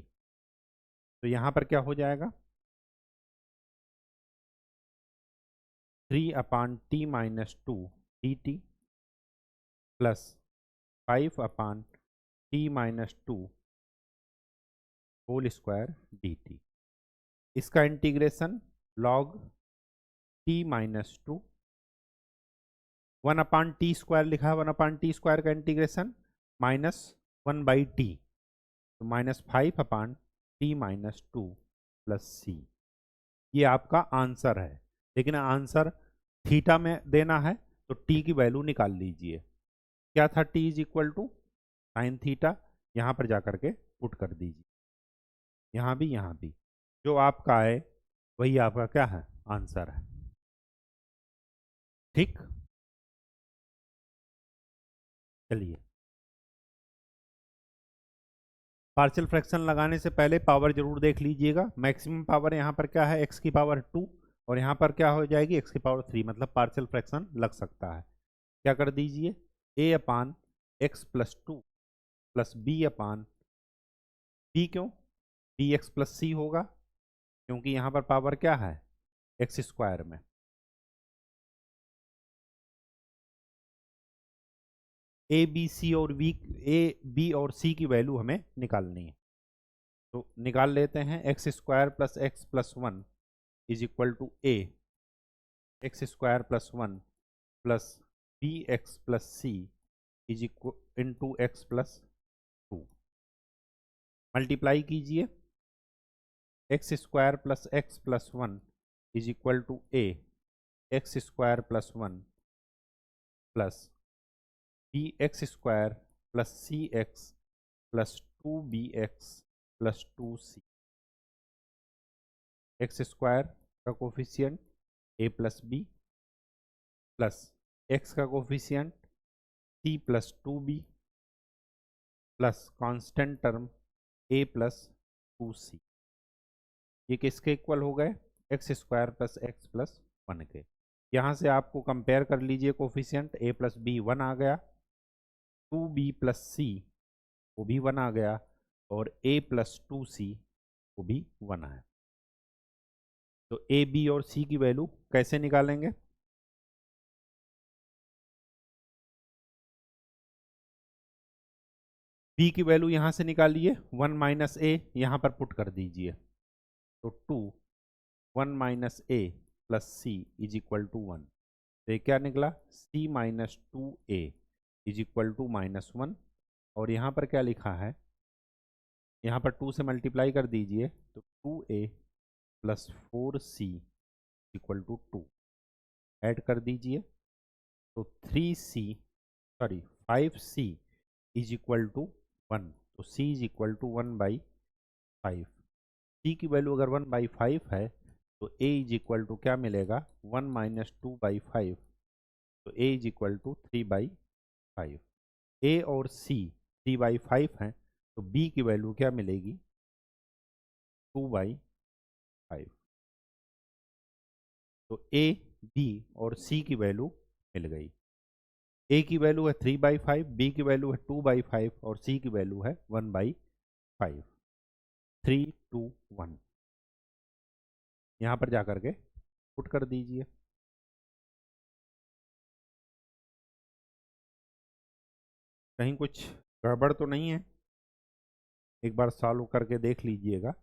तो यहाँ पर क्या हो जाएगा? 3 upon T minus 2 dt plus 5 upon T minus 2 whole square dt। इसका integration log t minus 2, 1 upon T square लिखा है, 1 अपान टी स्क्वायर का इंटीग्रेशन माइनस 1 बाई टी, तो minus 5 upon T minus 2 plus सी। ये आपका आंसर है, लेकिन आंसर थीटा में देना है तो टी की वैल्यू निकाल लीजिए। क्या था? T is equal to sine theta, यहाँ पर जाकर के पुट कर दीजिए, यहाँ भी जो आपका आए वही आपका क्या है? आंसर है। ठीक, चलिए, पार्शियल फ्रैक्शन लगाने से पहले पावर जरूर देख लीजिएगा। मैक्सिमम पावर यहाँ पर क्या है? x की पावर 2, और यहाँ पर क्या हो जाएगी? x की पावर 3, मतलब पार्शियल फ्रैक्शन लग सकता है। क्या कर दीजिए? a upon x plus 2 plus B upon b, क्यों? dx प्लस c होगा, क्योंकि यहाँ पर पावर क्या है? एक्स स्क्वायर में। ए बी सी और बी और सी की वैल्यू हमें निकालनी है, तो निकाल लेते हैं। X square plus x plus 1 is equal to A x square plus 1 plus B x plus C is equal into X plus 2। Multiply कीजिए, X square plus x plus 1 is equal to A x square plus 1 plus B x square plus C x plus 2 B x plus 2 C. X square का कोफिशियंट ए प्लस बी प्लस एक्स का coefficient C plus 2b plus constant term a plus 2c। ये किसके इक्वल हो गए? X square plus x plus 1 के। यहाँ से आपको कंपेयर कर लीजिए, कोफिशियंट ए प्लस बी 1 आ गया, 2b प्लस सी वो भी 1 आ गया, और a प्लस 2c वो भी 1 आया। तो a, b और c की वैल्यू कैसे निकालेंगे? b की वैल्यू यहाँ से निकालिए, 1 माइनस ए यहाँ पर पुट कर दीजिए, तो 2 1 minus A plus C is equal to 1। तो ये क्या निकला? c minus 2a is equal to minus 1। और यहाँ पर क्या लिखा है? यहाँ पर 2 से मल्टीप्लाई कर दीजिए, तो 2a plus 4c equal to 2। Add कर दीजिए, तो 5c इज इक्वल टू 1। तो c is equal to 1/5। c की वैल्यू अगर 1/5 है तो a इज इक्वल टू क्या मिलेगा? 1 माइनस 2/5। तो a is equal to 3/5। a और c 3/5 हैं, तो b की वैल्यू क्या मिलेगी? 2/5। तो a, b और c की वैल्यू मिल गई। a की वैल्यू है 3/5, b की वैल्यू है 2/5 और c की वैल्यू है 1/5। 3 2 1 यहाँ पर जाकर के पुट कर दीजिए। कहीं कुछ गड़बड़ तो नहीं है? एक बार सॉल्व करके देख लीजिएगा,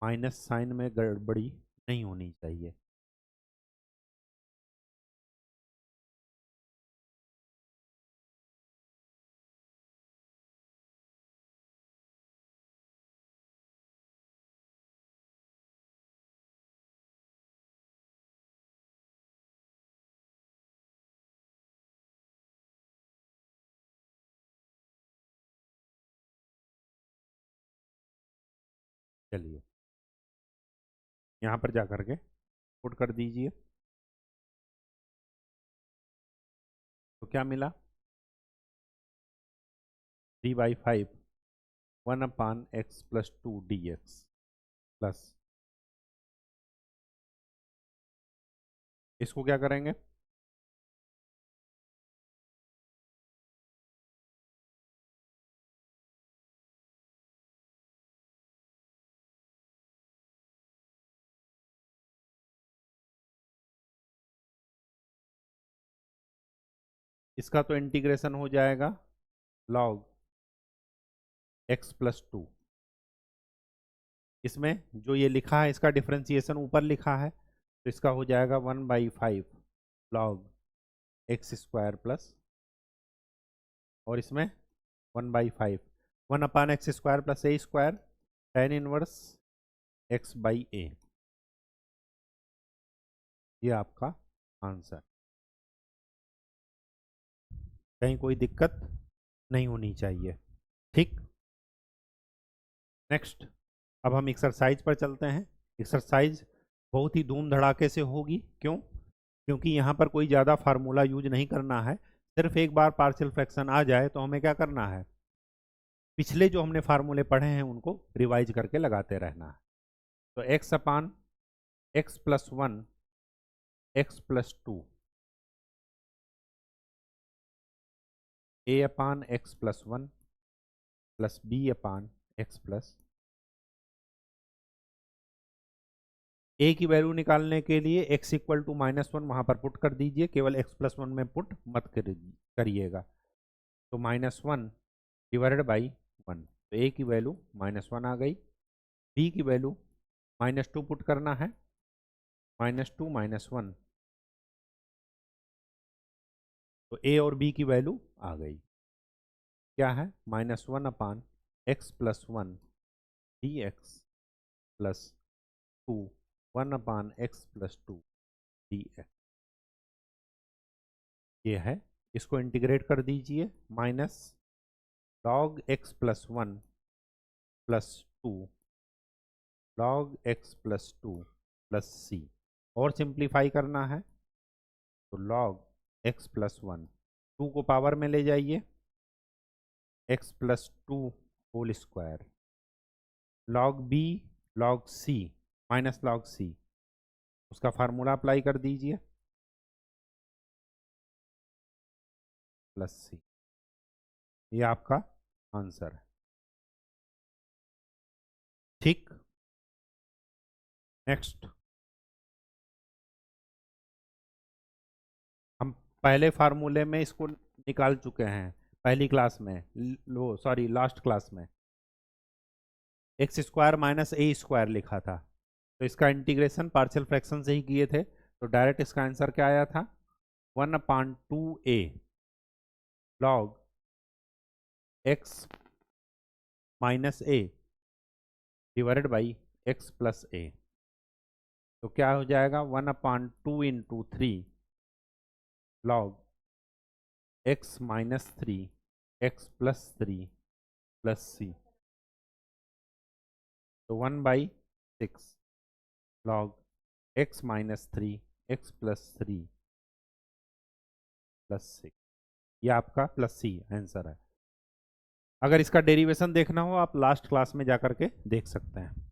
माइनस साइन में गड़बड़ी नहीं होनी चाहिए। चलिए यहाँ पर जाकर के पुट कर दीजिए, तो क्या मिला? 3/5 1/x प्लस 2 dx प्लस, इसको क्या करेंगे? इसका तो इंटीग्रेशन हो जाएगा log x प्लस 2। इसमें जो ये लिखा है इसका डिफ्रेंसिएशन ऊपर लिखा है, तो इसका हो जाएगा 1/5 log एक्स स्क्वायर प्लस, और इसमें 1/5 1/x स्क्वायर प्लस ए स्क्वायर tan इनवर्स x/a। ये आपका आंसर। कहीं कोई दिक्कत नहीं होनी चाहिए, ठीक। नेक्स्ट, अब हम एक्सरसाइज पर चलते हैं। एक्सरसाइज बहुत ही धूम धड़ाके से होगी। क्यों? क्योंकि यहाँ पर कोई ज़्यादा फार्मूला यूज नहीं करना है। सिर्फ एक बार पार्शियल फ्रैक्शन आ जाए तो हमें क्या करना है? पिछले जो हमने फार्मूले पढ़े हैं उनको रिवाइज करके लगाते रहना है। तो x upon x plus 1 x plus 2 ए upon x plus 1 plus B upon x plus. ए की वैल्यू निकालने के लिए x इक्वल टू -1 वहाँ पर पुट कर दीजिए, केवल x प्लस 1 में पुट मत करिएगा। तो -1 डिवाइडेड बाई 1, तो a की वैल्यू -1 आ गई। b की वैल्यू -2 पुट करना है, -2 -1 तो ए और बी की वैल्यू आ गई। क्या है? -1/x+1 dx +2 1/x+2 dx। ये है, इसको इंटीग्रेट कर दीजिए। -log x+1 +2 log x+2 +c। और सिंप्लीफाई करना है तो log x+1 2 को पावर में ले जाइए, x+2 whole square log b log c -log c, उसका फार्मूला अप्लाई कर दीजिए +c। ये आपका आंसर है। ठीक, नेक्स्ट हम पहले फार्मूले में इसको निकाल चुके हैं पहली क्लास में, लो सॉरी लास्ट क्लास में x² - a² लिखा था। तो इसका इंटीग्रेशन पार्शियल फ्रैक्शन से ही किए थे, तो डायरेक्ट इसका आंसर क्या आया था? 1/2a log x - a divided by x+a। तो क्या हो जाएगा? 1/2 × 3 log x - 3 x+3 +c। तो 1/6 log x - 3 x+3 +6। ये आपका +c आंसर है। अगर इसका डेरिवेशन देखना हो आप लास्ट क्लास में जाकर के देख सकते हैं।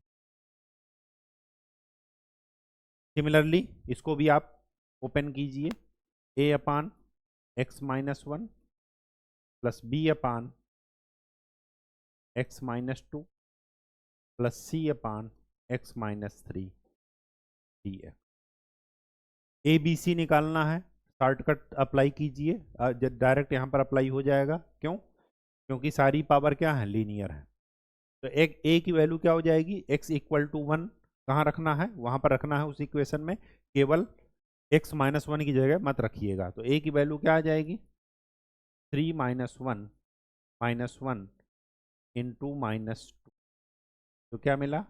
सिमिलरली इसको भी आप ओपन कीजिए, a/x - 1 b/x - 2 c/x - 3 dx। A b सी निकालना है, शॉर्टकट अप्लाई कीजिए, डायरेक्ट यहाँ पर अप्लाई हो जाएगा। क्यों? क्योंकि सारी पावर क्या है? लीनियर है। तो एक ए की वैल्यू क्या हो जाएगी? x=1 कहाँ रखना है? वहाँ पर रखना है उस इक्वेशन में, केवल x - 1 की जगह मत रखिएगा। तो ए की वैल्यू क्या आ जाएगी? 3 - 1 -1 × -2। तो क्या मिला?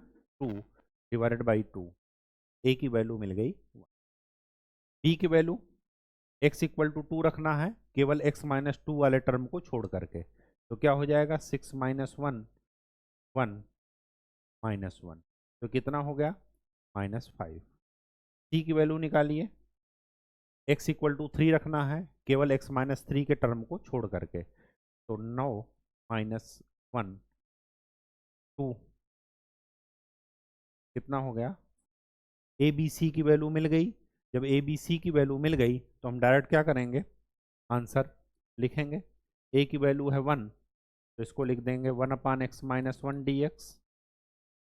2 / 2। ए की वैल्यू मिल गई। बी की वैल्यू x=2 रखना है, केवल x - 2 वाले टर्म को छोड़ करके। तो क्या हो जाएगा? 6 - 1 1 -1। तो कितना हो गया? -5। सी की वैल्यू निकालिए, x=3 रखना है, केवल x - 3 के टर्म को छोड़ करके। तो 9 - 1 2 कितना हो गया? ए बी सी की वैल्यू मिल गई। जब ए बी सी की वैल्यू मिल गई तो हम डायरेक्ट क्या करेंगे? आंसर लिखेंगे। ए की वैल्यू है 1, तो इसको लिख देंगे 1/x - 1 dx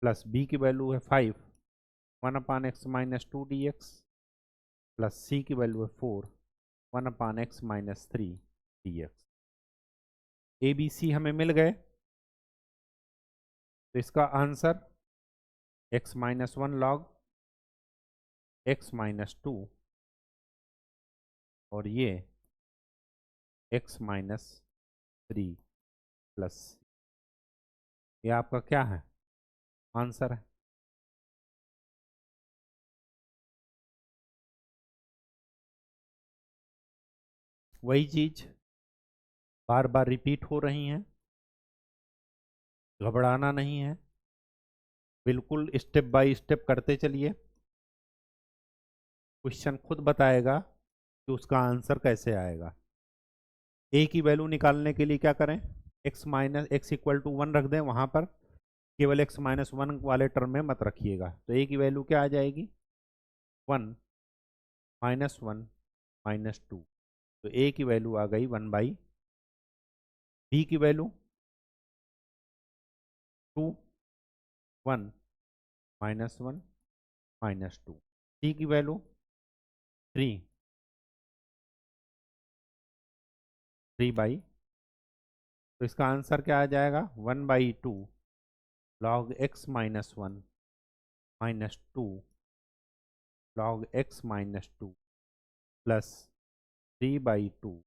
प्लस बी की वैल्यू है 5 1/x - 2 dx प्लस सी की वैल्यू है 4 1/x - 3 dx। ए बी सी हमें मिल गए, तो इसका आंसर x - 1 log x - 2 और ये x - 3 प्लस, ये आपका क्या है? आंसर है। वही चीज बार बार रिपीट हो रही हैं, घबराना नहीं है, बिल्कुल स्टेप बाय स्टेप करते चलिए। क्वेश्चन खुद बताएगा कि उसका आंसर कैसे आएगा। ए की वैल्यू निकालने के लिए क्या करें? x=1 रख दें, वहां पर केवल x - 1 वाले टर्म में मत रखिएगा। तो ए की वैल्यू क्या आ जाएगी? 1 -1 -2। तो ए की वैल्यू आ गई 1/। बी की वैल्यू 2 1 -1 -2। सी की वैल्यू 3 3/। तो इसका आंसर क्या आ जाएगा? 1/2 log x - 1 -2 log x - 2 plus 3/2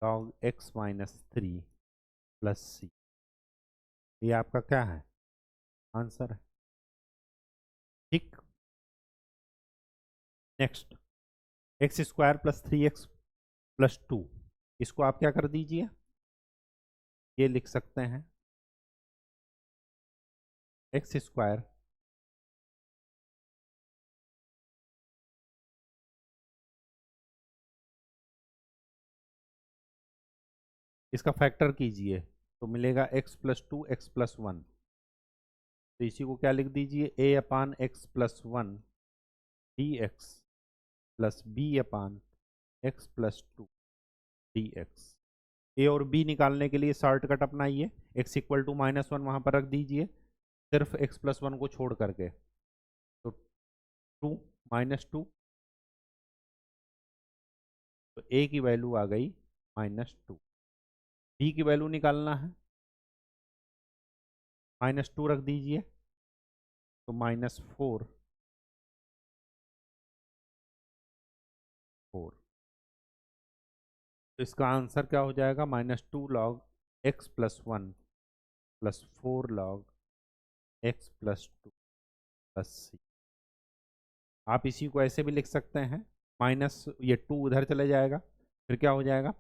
log x minus 3 plus सी। ये आपका क्या है, आंसर है। ठीक, next x square plus 3x plus 2, इसको आप क्या कर दीजिए, ये लिख सकते हैं एक्स स्क्वायर इसका फैक्टर कीजिए तो मिलेगा x प्लस 2 एक्स प्लस 1। तो इसी को क्या लिख दीजिए, a upon x plus 1 d x plus B upon x plus 2 d x. A और बी निकालने के लिए शॉर्टकट अपनाइए, x इक्वल टू -1 वहाँ पर रख दीजिए, सिर्फ x प्लस 1 को छोड़ करके। तो 2 -2, तो a की वैल्यू आ गई -2। b की वैल्यू निकालना है, -2 रख दीजिए तो -4 4। तो इसका आंसर क्या हो जाएगा, -2 log x plus 1 plus 4 log x plus 2 plus c. आप इसी को ऐसे भी लिख सकते हैं, माइनस ये 2 उधर चले जाएगा, फिर क्या हो जाएगा,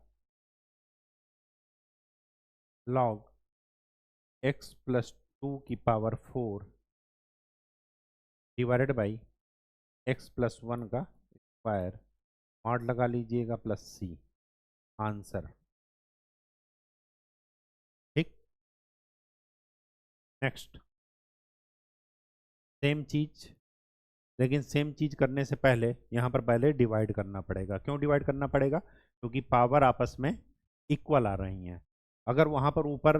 लॉग x प्लस 2 की power 4 divided by x plus 1 का स्क्वायर, मॉड लगा लीजिएगा प्लस सी, आंसर। ठीक, नेक्स्ट सेम चीज, लेकिन सेम चीज करने से पहले यहाँ पर पहले डिवाइड करना पड़ेगा। क्यों डिवाइड करना पड़ेगा, क्योंकि पावर आपस में इक्वल आ रही हैं। अगर वहाँ पर ऊपर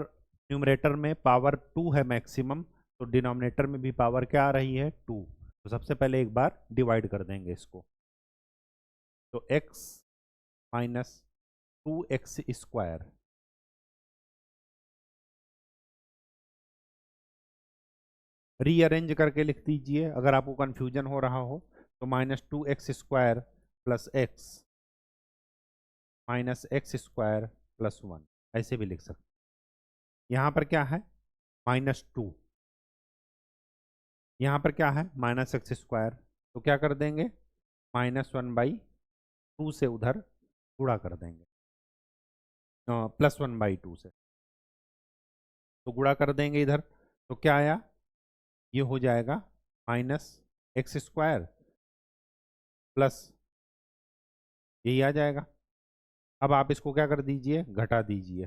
न्यूमरेटर में पावर 2 है मैक्सिमम, तो डिनोमिनेटर में भी पावर क्या आ रही है, 2। तो सबसे पहले एक बार डिवाइड कर देंगे इसको। तो x minus 2x square, rearrange करके लिख दीजिए अगर आपको कंफ्यूजन हो रहा हो। तो -2x square plus x minus x square plus 1, ऐसे भी लिख सकते। यहाँ पर क्या है, -2, यहाँ पर क्या है, -x स्क्वायर। तो क्या कर देंगे, -1/2 से उधर गुणा कर देंगे, +1/2 से, तो गुणा कर देंगे इधर। तो क्या आया, ये हो जाएगा -x स्क्वायर प्लस, यही आ जाएगा। अब आप इसको क्या कर दीजिए, घटा दीजिए।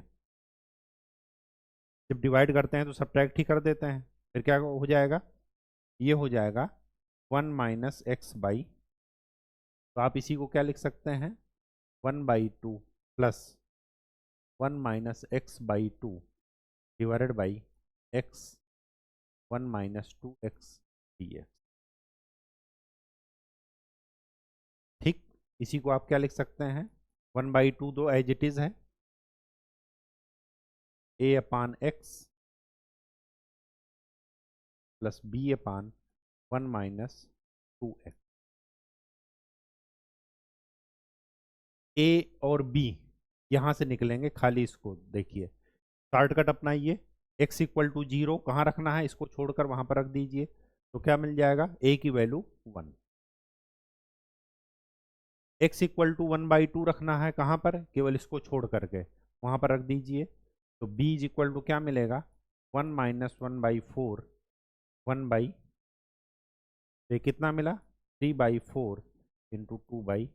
जब डिवाइड करते हैं तो सब्ट्रैक्ट ही कर देते हैं, फिर क्या हो जाएगा, ये हो जाएगा 1 - x/, तो आप इसी को क्या लिख सकते हैं, 1/2 plus 1 - x/2 divided by x 1 - 2x dx। ठीक, इसी को आप क्या लिख सकते हैं, 1/2 दो एज इट इज है, a upon x plus b upon 1 - 2x। a और b यहाँ से निकलेंगे, खाली इसको देखिए, शॉर्टकट अपनाइए। x इक्वल टू 0 कहाँ रखना है, इसको छोड़कर वहां पर रख दीजिए, तो क्या मिल जाएगा, a की वैल्यू 1। x इक्वल टू 1/2 रखना है कहाँ पर, केवल इसको छोड़ करके वहां पर रख दीजिए, तो b इज इक्वल टू क्या मिलेगा, 1 - 1/4 1 ये कितना मिला, 3/4 इंटू 2/,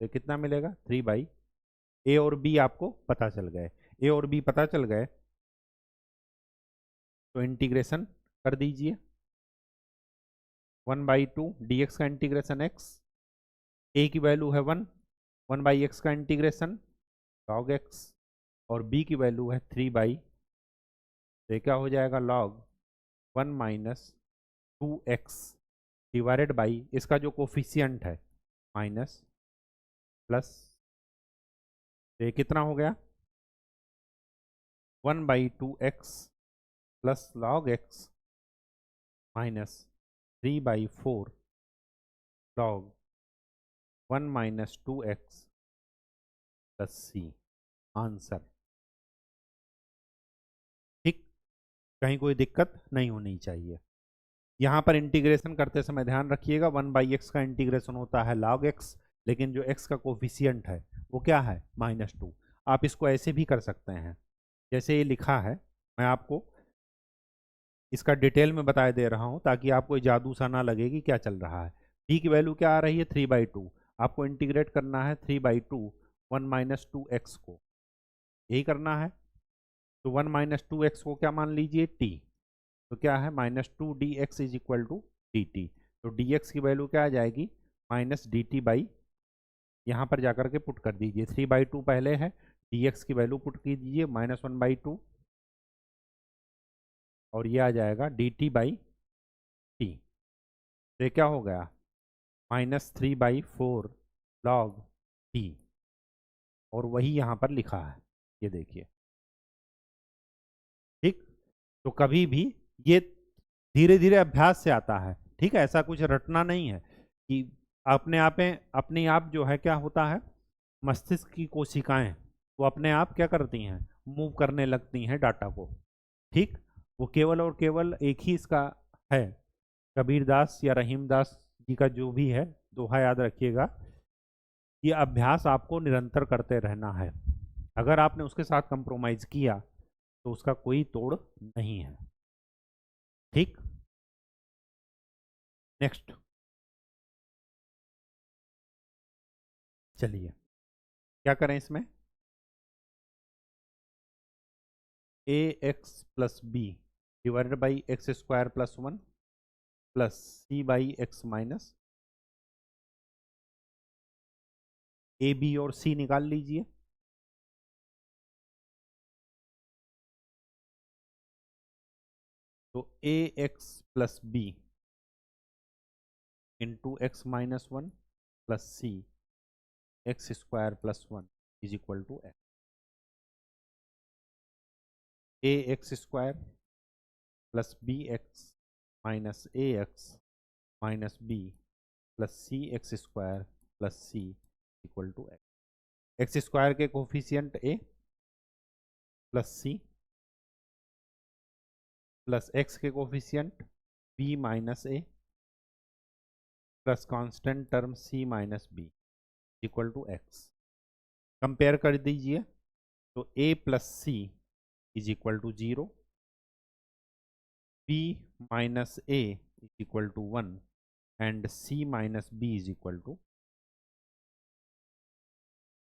ये कितना मिलेगा, 3/। ए और बी आपको पता चल गए, ए और बी पता चल गए, तो इंटीग्रेशन कर दीजिए, 1/2 dx का इंटीग्रेशन x, ए की वैल्यू है 1, 1/x का इंटीग्रेशन log x, और b की वैल्यू है 3/, तो क्या हो जाएगा, log 1 - 2x डिवाइडेड बाई इसका जो कोफिशियंट है माइनस प्लस, तो ये कितना हो गया, 1/2x plus log x minus 3/4 log 1 - 2x plus c। Answer. ठीक, कहीं कोई दिक्कत नहीं होनी चाहिए। यहाँ पर इंटीग्रेशन करते समय ध्यान रखिएगा 1/x का इंटीग्रेशन होता है log x, लेकिन जो x का कोफिशियंट है वो क्या है -2। आप इसको ऐसे भी कर सकते हैं जैसे ये लिखा है, मैं आपको इसका डिटेल में बता दे रहा हूँ ताकि आपको जादू सा ना लगे कि क्या चल रहा है। b की वैल्यू क्या आ रही है 3/2, आपको इंटीग्रेट करना है 3/2 1 - 2x को, यही करना है। तो 1 - 2x को क्या मान लीजिए t, तो क्या है -2 dx is equal to dt। तो dx की वैल्यू क्या आ जाएगी -dt बाई, यहाँ पर जाकर के पुट कर दीजिए 3/2 पहले है, dx की वैल्यू पुट कीजिए -1/2 और ये आ जाएगा dt बाई टी। तो ये क्या हो गया -3/4 log t, और वही यहाँ पर लिखा है, ये देखिए। ठीक, तो कभी भी ये धीरे धीरे अभ्यास से आता है। ठीक है, ऐसा कुछ रटना नहीं है कि अपने आप जो है क्या होता है, मस्तिष्क की कोशिकाएं वो अपने आप क्या करती हैं, मूव करने लगती हैं डाटा को। ठीक, वो केवल और केवल एक ही इसका है, कबीरदास या रहीमदास जी का जो भी है दोहा याद रखिएगा, ये अभ्यास आपको निरंतर करते रहना है। अगर आपने उसके साथ कंप्रोमाइज किया तो उसका कोई तोड़ नहीं है। ठीक, नेक्स्ट चलिए क्या करें इसमें, a x plus B divided by x square plus 1 plus c by x minus, a b और सी निकाल लीजिए। तो a x plus b into x minus 1 plus C x square plus 1 is equal to x. A x square plus B x minus a x minus b plus C x square plus c equal to x. X square के कोफिशियंट ए प्लस सी प्लस एक्स के coefficient b minus A plus constant term c minus b equal to x. Compare कर दीजिए, तो a plus C is equal to 0, b minus a is equal to 1 and c minus b is equal to.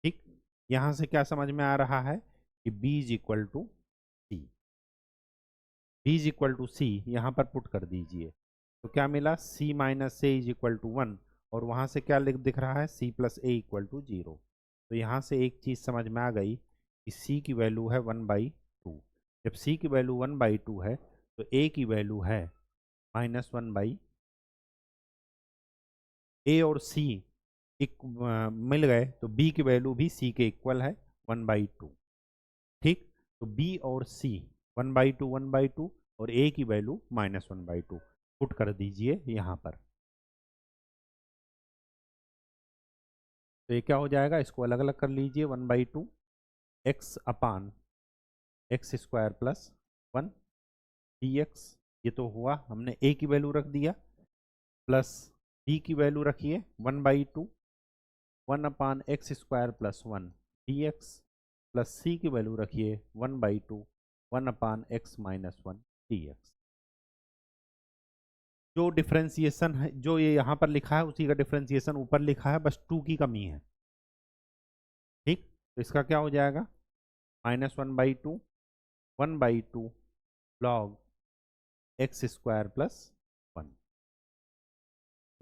ठीक, यहां से क्या समझ में आ रहा है कि b is equal to c, b is equal to c यहाँ पर पुट कर दीजिए। तो क्या मिला c minus a is equal to 1, और वहां से क्या दिख रहा है c plus a equal to 0। तो यहाँ से एक चीज़ समझ में आ गई कि c की वैल्यू है 1/2। जब c की वैल्यू 1/2 है तो a की वैल्यू है -1/, a और c मिल गए तो b की वैल्यू भी c के इक्वल है 1/2। ठीक, तो b और c 1/2 और a की वैल्यू -1/2 पुट कर दीजिए यहाँ पर। तो ये क्या हो जाएगा, इसको अलग अलग कर लीजिए, 1/2 x upon x square plus 1 dx, ये तो हुआ, हमने a की वैल्यू रख दिया, प्लस b की वैल्यू रखिए 1/2 1 upon x square plus 1 dx, plus c की वैल्यू रखिए 1/2 1 अपान एक्स माइनस 1 dx। जो डिफ्रेंसिएशन है, जो ये यहाँ पर लिखा है उसी का डिफ्रेंसिएशन ऊपर लिखा है, बस 2 की कमी है। ठीक, तो इसका क्या हो जाएगा -1/2 1/2 log x square plus 1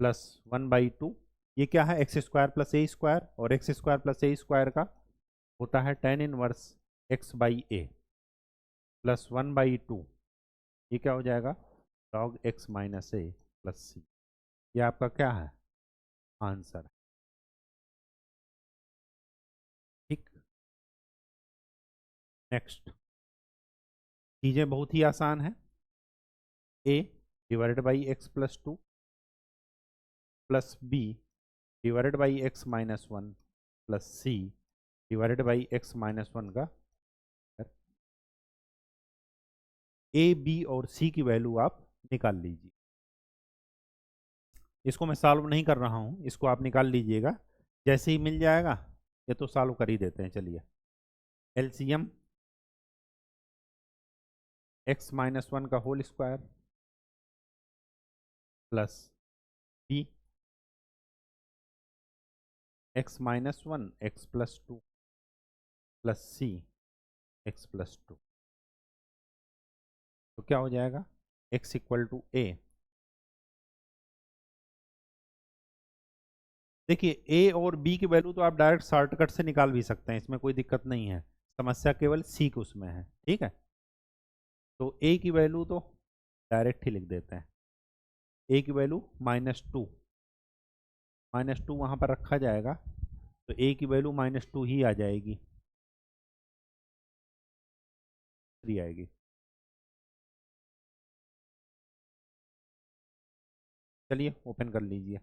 plus 1/2, ये क्या है एक्स स्क्वायर प्लस ए स्क्वायर, और एक्स स्क्वायर प्लस ए स्क्वायर का होता है tan inverse x by A, plus 1/2, ये क्या हो जाएगा log एक्स माइनस ए प्लस सी। ये आपका क्या है आंसर। ठीक, नेक्स्ट, चीज़ें बहुत ही आसान है। a divided by x plus 2 plus B divided by x minus 1 plus c divided by x minus one का ए बी और सी की वैल्यू आप निकाल लीजिए। इसको मैं सॉल्व नहीं कर रहा हूँ, इसको आप निकाल लीजिएगा, जैसे ही मिल जाएगा ये तो सॉल्व कर ही देते हैं। चलिए एलसीएम एक्स माइनस वन का whole square plus B x minus one x plus two plus सी एक्स प्लस टू, तो क्या हो जाएगा x इक्वल टू ए। देखिए a और b की वैल्यू तो आप डायरेक्ट शॉर्टकट से निकाल भी सकते हैं, इसमें कोई दिक्कत नहीं है, समस्या केवल c की उसमें है, ठीक है। तो a की वैल्यू तो डायरेक्ट ही लिख देते हैं, a की वैल्यू माइनस टू वहाँ पर रखा जाएगा, तो a की वैल्यू -2 ही आ जाएगी, 3 आएगी। चलिए ओपन कर लीजिए।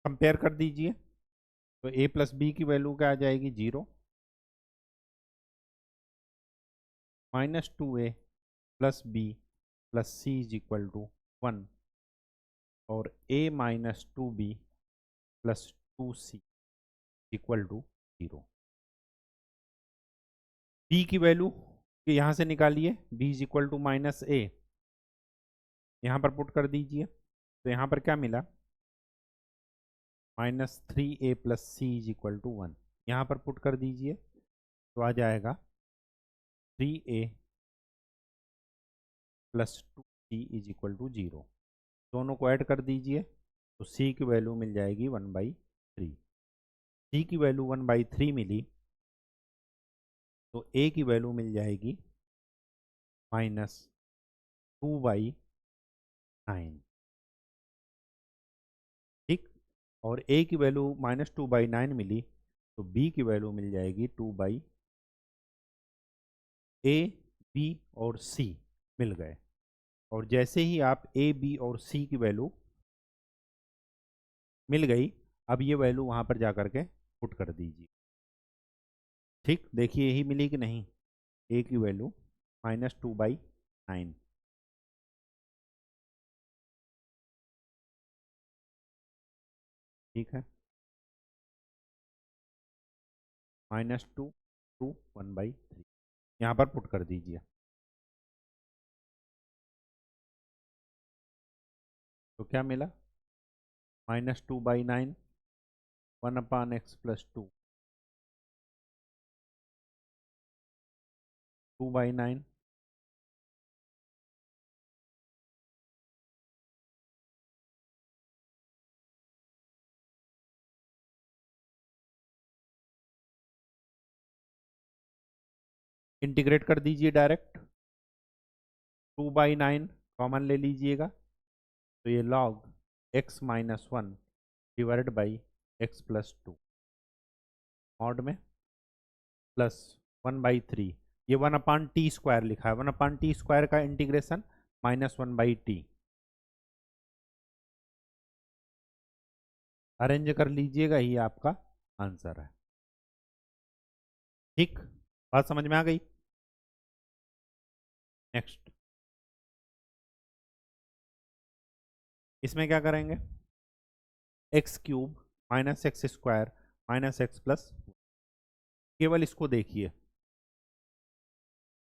कंपेयर कर दीजिए, तो a प्लस बी की वैल्यू क्या आ जाएगी 0, -2a plus B plus C is equal to 1 और a -2b plus 2c equal to 0। b की वैल्यू यहाँ से निकालिए, b is equal to -a, यहाँ पर पुट कर दीजिए, तो यहाँ पर क्या मिला -3a plus C is equal to 1, यहाँ पर पुट कर दीजिए तो आ जाएगा 3a plus 2c is equal to 0। दोनों को ऐड कर दीजिए तो c की वैल्यू मिल जाएगी 1/3। c की वैल्यू 1/3 मिली तो a की वैल्यू मिल जाएगी -2/9, ठीक। और a की वैल्यू -2/9 मिली तो b की वैल्यू मिल जाएगी 2/, a b और c मिल गए, और जैसे ही आप a b और c की वैल्यू मिल गई, अब ये वैल्यू वहाँ पर जा करके पुट कर दीजिए, ठीक। देखिए यही मिली कि नहीं, a की वैल्यू -2/9, ठीक है, -2 to 1/3 यहाँ पर पुट कर दीजिए, तो क्या मिला -2/9 1/x प्लस 2 2/9 इंटीग्रेट कर दीजिए डायरेक्ट, 2/9 कॉमन ले लीजिएगा, तो ये log x minus 1 divided by x plus 2 mod में प्लस 1/3, ये 1/t² लिखा है, 1/t² का इंटीग्रेशन -1/t, अरेंज कर लीजिएगा, ये आपका आंसर है, ठीक। बात समझ में आ गई। नेक्स्ट, इसमें क्या करेंगे, x³ -x² -x प्लस, केवल इसको देखिए,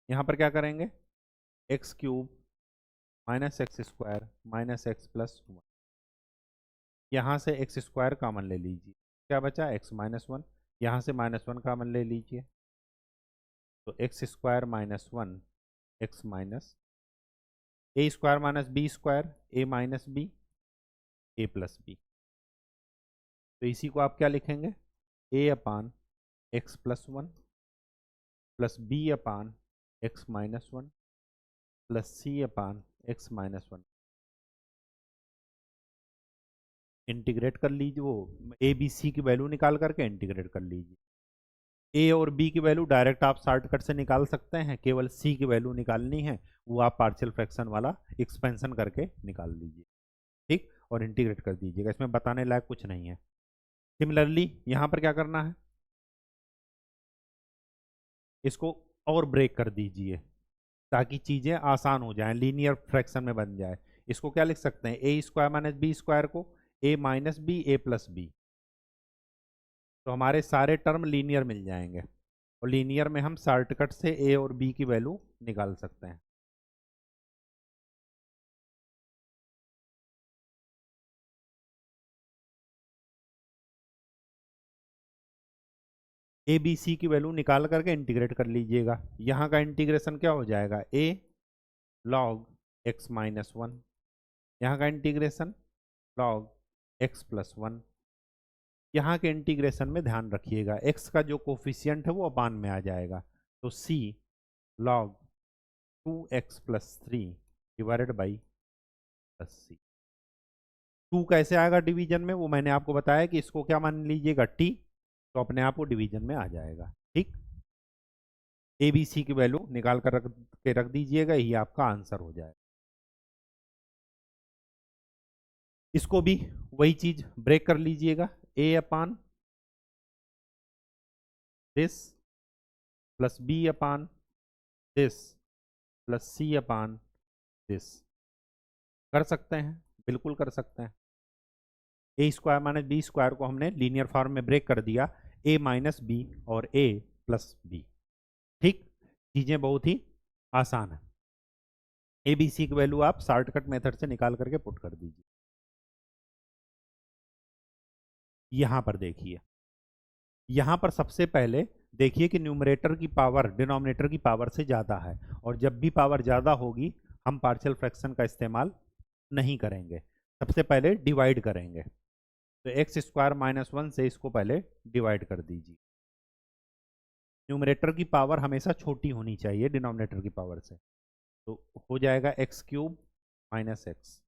यहाँ पर क्या करेंगे x³ -x² -x प्लस 1, यहाँ से x² कॉमन ले लीजिए, क्या बचा x-1, यहाँ से -1 कॉमन ले लीजिए, तो x² -1 x minus a² - b² a - b a plus b, तो इसी को आप क्या लिखेंगे, a upon x plus one plus B upon x minus one plus C upon x minus one. Integrate कर लीजिए, वो ए बी सी की वैल्यू निकाल करके इंटीग्रेट कर लीजिए। ए और बी की वैल्यू डायरेक्ट आप शॉर्टकट से निकाल सकते हैं, केवल सी की वैल्यू निकालनी है, वो आप पार्शियल फ्रैक्शन वाला एक्सपेंशन करके निकाल लीजिए, ठीक, और इंटीग्रेट कर दीजिएगा, इसमें बताने लायक कुछ नहीं है। सिमिलरली यहाँ पर क्या करना है, इसको और ब्रेक कर दीजिए ताकि चीज़ें आसान हो जाएं, लीनियर फ्रैक्शन में बन जाए। इसको क्या लिख सकते हैं, a square minus b square को ए minus b a plus B, तो हमारे सारे टर्म लीनियर मिल जाएंगे, और लीनियर में हम शॉर्टकट से ए और बी की वैल्यू निकाल सकते हैं। ए बी सी की वैल्यू निकाल करके इंटीग्रेट कर लीजिएगा। यहाँ का इंटीग्रेशन क्या हो जाएगा, ए लॉग एक्स माइनस वन, यहाँ का integration log x plus one. यहाँ के इंटीग्रेशन में ध्यान रखिएगा एक्स का जो कोफिशियंट है वो अपान में आ जाएगा, तो c log 2x plus three divided by plus c. 2 कैसे आएगा डिवीजन में, वो मैंने आपको बताया कि इसको क्या मान लीजिएगा t, तो अपने आप वो डिवीजन में आ जाएगा, ठीक। ए बी सी की वैल्यू निकाल कर रख दीजिएगा, यही आपका आंसर हो जाएगा। इसको भी वही चीज ब्रेक कर लीजिएगा, a upon this plus B upon this plus C upon this. कर सकते हैं, बिल्कुल कर सकते हैं। A square minus b square को हमने लीनियर फॉर्म में ब्रेक कर दिया, ए माइनस बी और ए प्लस बी, ठीक। चीजें बहुत ही आसान है। ए बी सी की वैल्यू आप शॉर्टकट मेथड से निकाल करके पुट कर दीजिए। यहां पर देखिए, यहां पर सबसे पहले देखिए कि न्यूमरेटर की पावर डिनोमिनेटर की पावर से ज़्यादा है, और जब भी पावर ज़्यादा होगी हम पार्शियल फ्रैक्शन का इस्तेमाल नहीं करेंगे, सबसे पहले डिवाइड करेंगे। तो एक्स स्क्वायर माइनस वन से इसको पहले डिवाइड कर दीजिए। न्यूमरेटर की पावर हमेशा छोटी होनी चाहिए डिनोमिनेटर की पावर से, तो हो जाएगा एक्स क्यूब माइनस एक्स,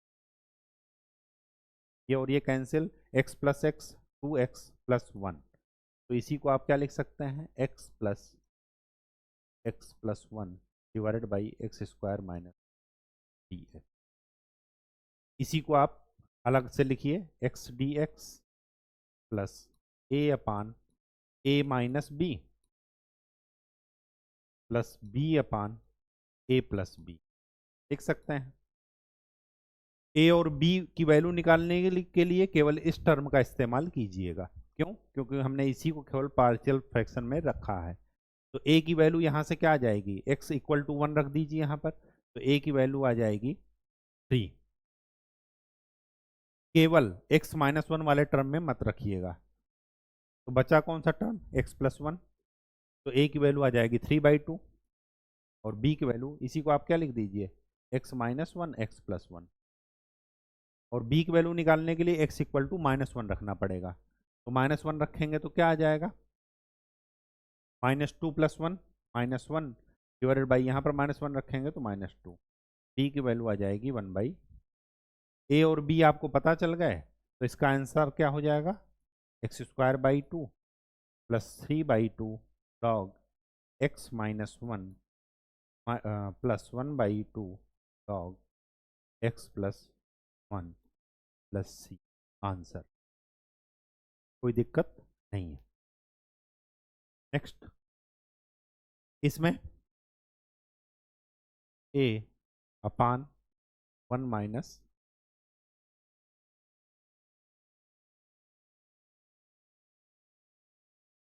ये और ये cancel, x plus x 2x plus one, तो इसी को आप क्या लिख सकते हैं, x plus one divided by x square minus D x. इसी को आप अलग से लिखिए, एक्स डी एक्स प्लस ए अपान ए माइनस बी प्लस बी अपान ए प्लस बी लिख सकते हैं। ए और बी की वैल्यू निकालने के लिए केवल इस टर्म का इस्तेमाल कीजिएगा, क्यों, क्योंकि हमने इसी को केवल पार्शियल फ्रैक्शन में रखा है। तो ए की वैल्यू यहाँ से क्या आ जाएगी, एक्स इक्वल टू वन रख दीजिए यहाँ पर, तो ए की वैल्यू आ जाएगी 3। केवल एक्स माइनस वन वाले टर्म में मत रखिएगा, तो बचा कौन सा टर्म, एक्स प्लस वन, तो ए की वैल्यू आ जाएगी 3/2, और बी की वैल्यू इसी को आप क्या लिख दीजिए, x minus one x plus one, और बी की वैल्यू निकालने के लिए x equal to minus one रखना पड़ेगा, तो माइनस वन रखेंगे तो क्या आ जाएगा, -2 plus one minus one divided by, यहाँ पर माइनस वन रखेंगे तो -2, डी की वैल्यू आ जाएगी 1/। ए और बी आपको पता चल गए, तो इसका आंसर क्या हो जाएगा, x square by two plus 3/2 log x minus one plus 1/2 log x plus one plus C. Answer, कोई दिक्कत नहीं है। नेक्स्ट, इसमें ए अपान वन माइनस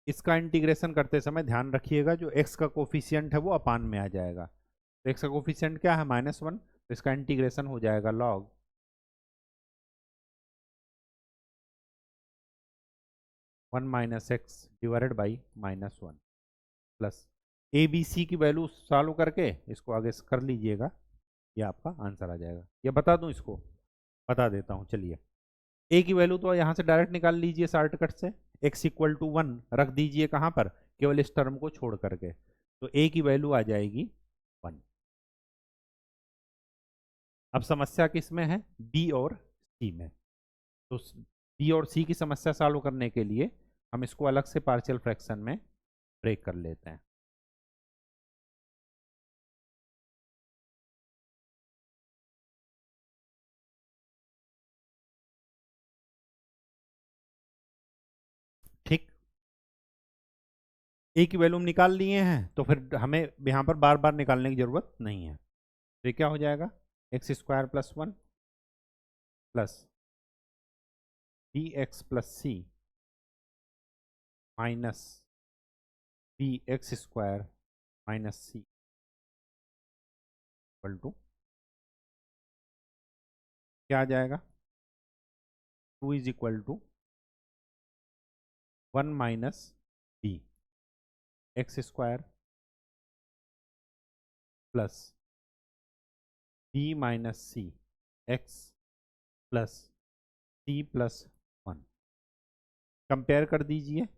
इसका इंटीग्रेशन करते समय ध्यान रखिएगा जो एक्स का कोफिशियंट है वो अपान में आ जाएगा, तो एक्स का कोफिशियंट क्या है, -1, तो इसका इंटीग्रेशन हो जाएगा log one minus x divided by -1 plus a b c की वैल्यू सॉल्व करके इसको आगे कर लीजिएगा, ये आपका आंसर आ जाएगा। ये बता दूं, इसको बता देता हूँ, चलिए। ए की वैल्यू तो यहाँ से डायरेक्ट निकाल लीजिए शॉर्टकट से, x इक्वल टू 1 रख दीजिए कहाँ पर, केवल इस टर्म को छोड़ करके, तो a की वैल्यू आ जाएगी 1। अब समस्या किस में है, b और c में। तो b और c की समस्या सॉल्व करने के लिए हम इसको अलग से पार्शियल फ्रैक्शन में ब्रेक कर लेते हैं। ठीक, ए की वैल्यू हम निकाल लिए हैं, तो फिर हमें यहाँ पर बार बार निकालने की जरूरत नहीं है। तो ये क्या हो जाएगा, x square plus 1 plus B x plus c minus b x square minus c equal to क्या आ जाएगा, 2 is equal to 1 minus b x square plus b minus c x plus C plus 1। Compare कर दीजिए,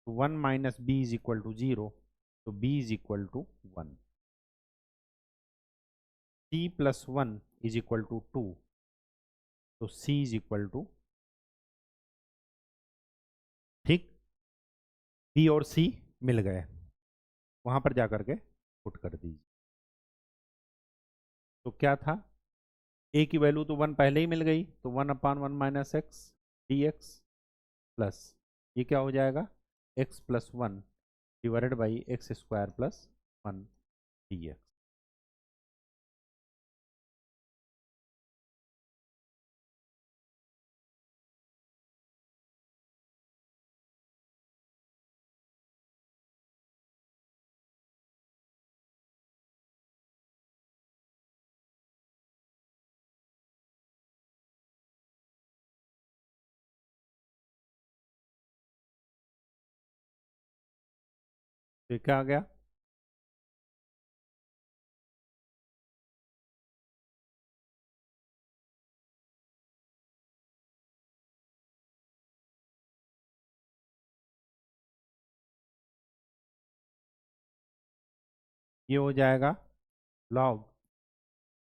1 minus b is equal to 0, तो b is equal to 1, c plus 1 is equal to 2, तो c इज इक्वल टू, ठीक, b और c मिल गए, वहां पर जाकर के पुट कर दीजिए। तो क्या था, a की वैल्यू तो 1 पहले ही मिल गई, तो 1/1 minus x D x plus ये क्या हो जाएगा, x plus 1 divided by x square plus 1 d x. तो क्या आ गया, ये हो जाएगा log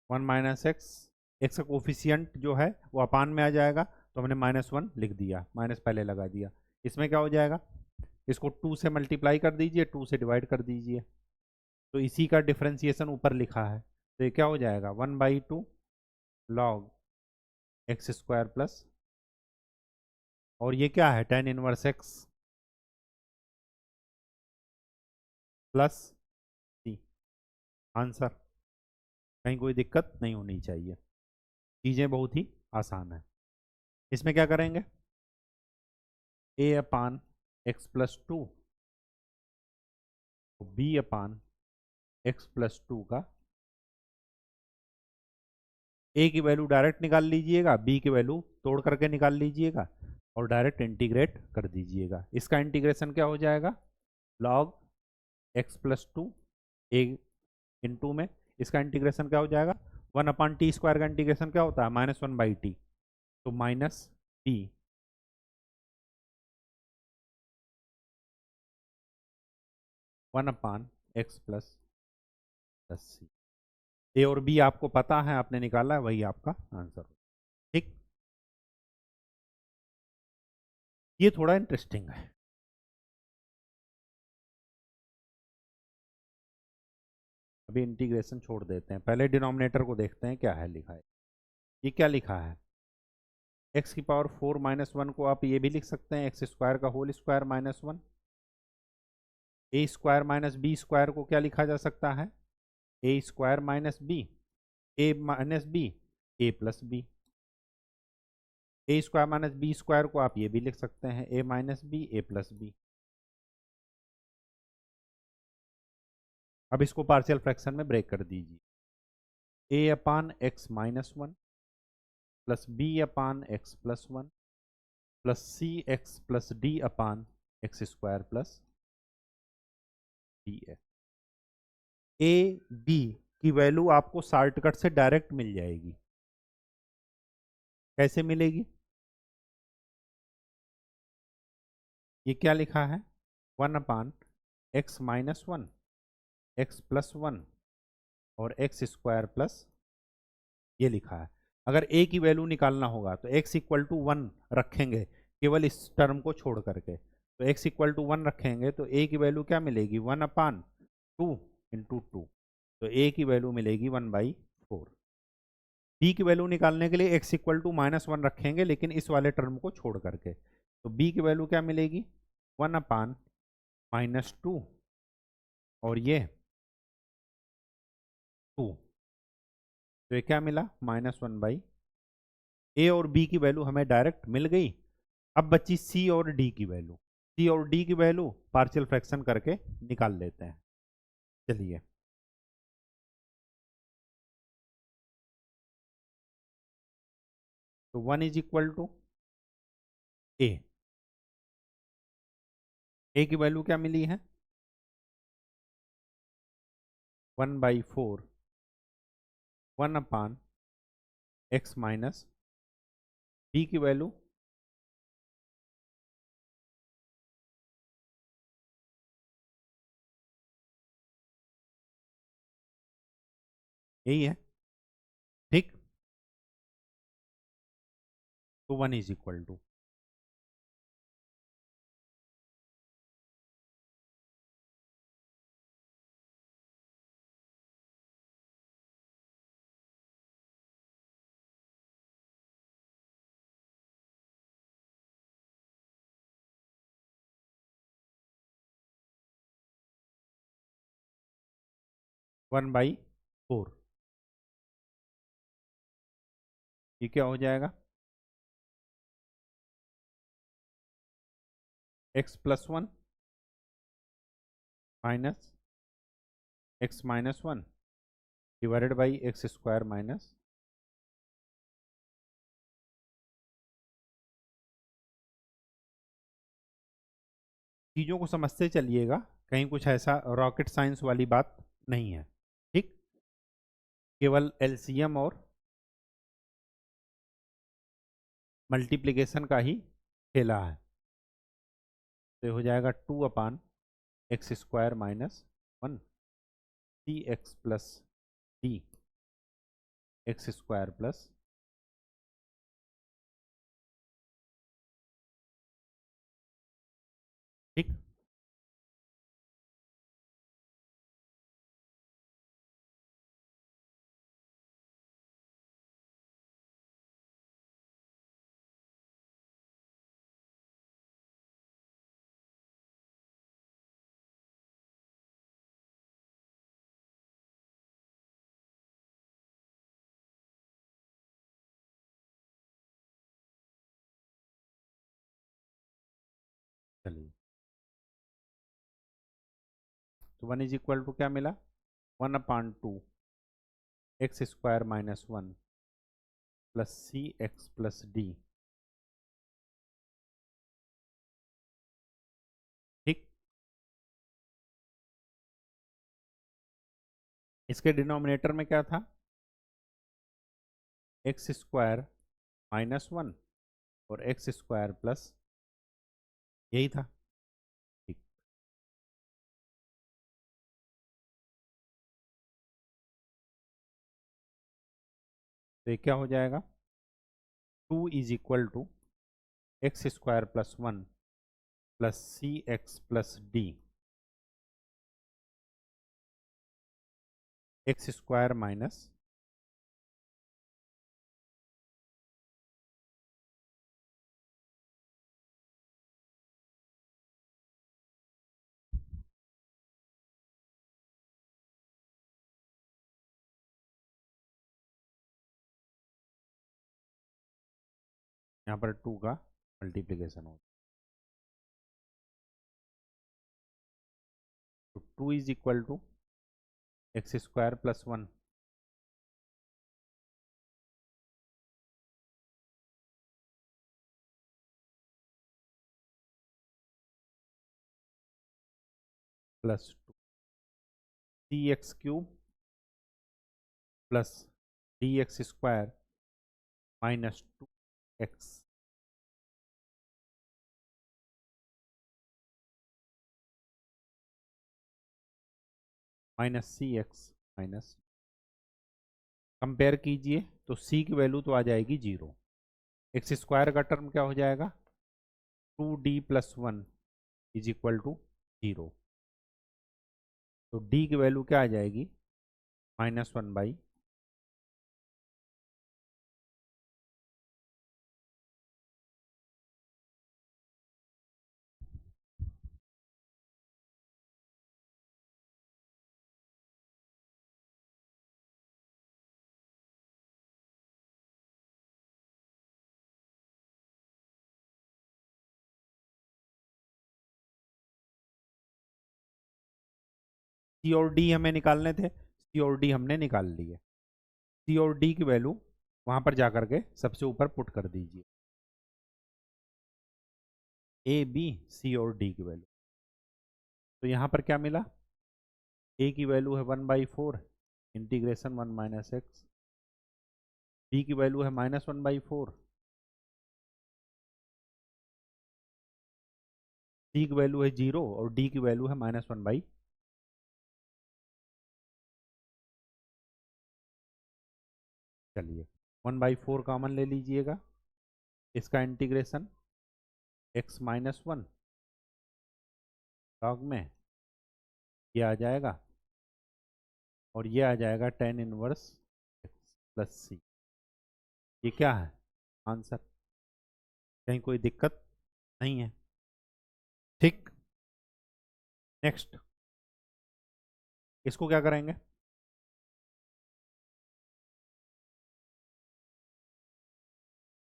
1 माइनस एक्स, एक्स का कोफिशियंट जो है वो अपान में आ जाएगा, तो हमने -1 लिख दिया, माइनस पहले लगा दिया। इसमें क्या हो जाएगा, इसको 2 से मल्टीप्लाई कर दीजिए, 2 से डिवाइड कर दीजिए, तो इसी का डिफ्रेंसिएशन ऊपर लिखा है, तो ये क्या हो जाएगा, 1/2 log एक्स स्क्वायर प्लस, और ये क्या है, tan इनवर्स एक्स प्लस सी। आंसर, कहीं कोई दिक्कत नहीं होनी चाहिए, चीज़ें बहुत ही आसान है। इसमें क्या करेंगे, a/x+2 b/x+2 का a की वैल्यू डायरेक्ट निकाल लीजिएगा, b की वैल्यू तोड़ करके निकाल लीजिएगा और डायरेक्ट इंटीग्रेट कर दीजिएगा। इसका इंटीग्रेशन क्या हो जाएगा, log x+2 a इंटू में इसका इंटीग्रेशन क्या हो जाएगा, 1/t² का इंटीग्रेशन क्या होता है, -1/t, तो माइनस t 1/x+c। ए और बी आपको पता है, आपने निकाला है, वही आपका आंसर। ठीक, ये थोड़ा इंटरेस्टिंग है। अभी इंटीग्रेशन छोड़ देते हैं, पहले डिनोमिनेटर को देखते हैं क्या है लिखा है। ये क्या लिखा है, x की पावर 4 -1 को आप ये भी लिख सकते हैं एक्स स्क्वायर का whole square -1। A square minus b square को क्या लिखा जा सकता है, a square minus b, a minus b, a plus b. A square minus b square को आप ये भी लिख सकते हैं, a minus b, a plus b. अब इसको पार्शियल फ्रैक्शन में ब्रेक कर दीजिए, a/x-1 plus b/x+1 plus cx plus d/x² plus dx। A b की वैल्यू आपको शॉर्टकट से डायरेक्ट मिल जाएगी। कैसे मिलेगी, ये क्या लिखा है, 1/x-1, x+1 और x² ये लिखा है। अगर a की वैल्यू निकालना होगा तो x=1 रखेंगे केवल इस टर्म को छोड़ करके, तो x=1 रखेंगे तो a की वैल्यू क्या मिलेगी, 1/2 इंटू 2, तो a की वैल्यू मिलेगी 1/4। b की वैल्यू निकालने के लिए x=-1 रखेंगे लेकिन इस वाले टर्म को छोड़ करके, तो b की वैल्यू क्या मिलेगी, 1/-2 और ये 2, तो ये क्या मिला, -1/। ए और बी की वैल्यू हमें डायरेक्ट मिल गई। अब बची सी और डी की वैल्यू, सी और डी की वैल्यू पार्शियल फ्रैक्शन करके निकाल लेते हैं। चलिए, तो 1 ए की वैल्यू क्या मिली है, 1/4, 1/x-, बी की वैल्यू यही है, ठीक। तो 1 1/4, ये क्या हो जाएगा, x+1 minus x-1 divided by x² - चीज़ों को समझते चलिएगा, कहीं कुछ ऐसा रॉकेट साइंस वाली बात नहीं है, ठीक। केवल एलसीएम और मल्टीप्लिकेशन का ही खेला है। तो हो जाएगा 2/x² - 3x plus D x² plus, ठीक। चलिए, तो 1 क्या मिला, 1/2 x² - 1 plus cx plus D, ठीक। इसके डिनोमिनेटर में क्या था, x² - 1 और x² प्लस, यही था, ठीक। तो ये क्या हो जाएगा, 2 = x² plus 1 plus cx plus D x² minus, यहाँ पर 2 का मल्टीप्लीकेशन हो, तो 2 = x² plus 1 plus 2 cx³ plus dx² minus 2x minus c x minus, compare कीजिए तो सी की वैल्यू तो आ जाएगी 0, एक्स स्क्वायर का टर्म क्या हो जाएगा 2d plus 1 is equal to 0, तो d की वैल्यू क्या आ जाएगी -1/। सी और डी हमें निकालने थे, सी और डी हमने निकाल लिए, सी और डी की वैल्यू वहां पर जाकर के सबसे ऊपर पुट कर दीजिए, ए बी सी और डी की वैल्यू, तो यहाँ पर क्या मिला, ए की वैल्यू है 1/4 इंटीग्रेशन 1 माइनस एक्स, डी की वैल्यू है -1/4, सी की वैल्यू है 0 और डी की वैल्यू है -1/। चलिए 1/4 कॉमन ले लीजिएगा, इसका इंटीग्रेशन x -1 लॉग में ये आ जाएगा और ये आ जाएगा tan इनवर्स x प्लस सी। ये क्या है आंसर, कहीं कोई दिक्कत नहीं है, ठीक। नेक्स्ट इसको क्या करेंगे,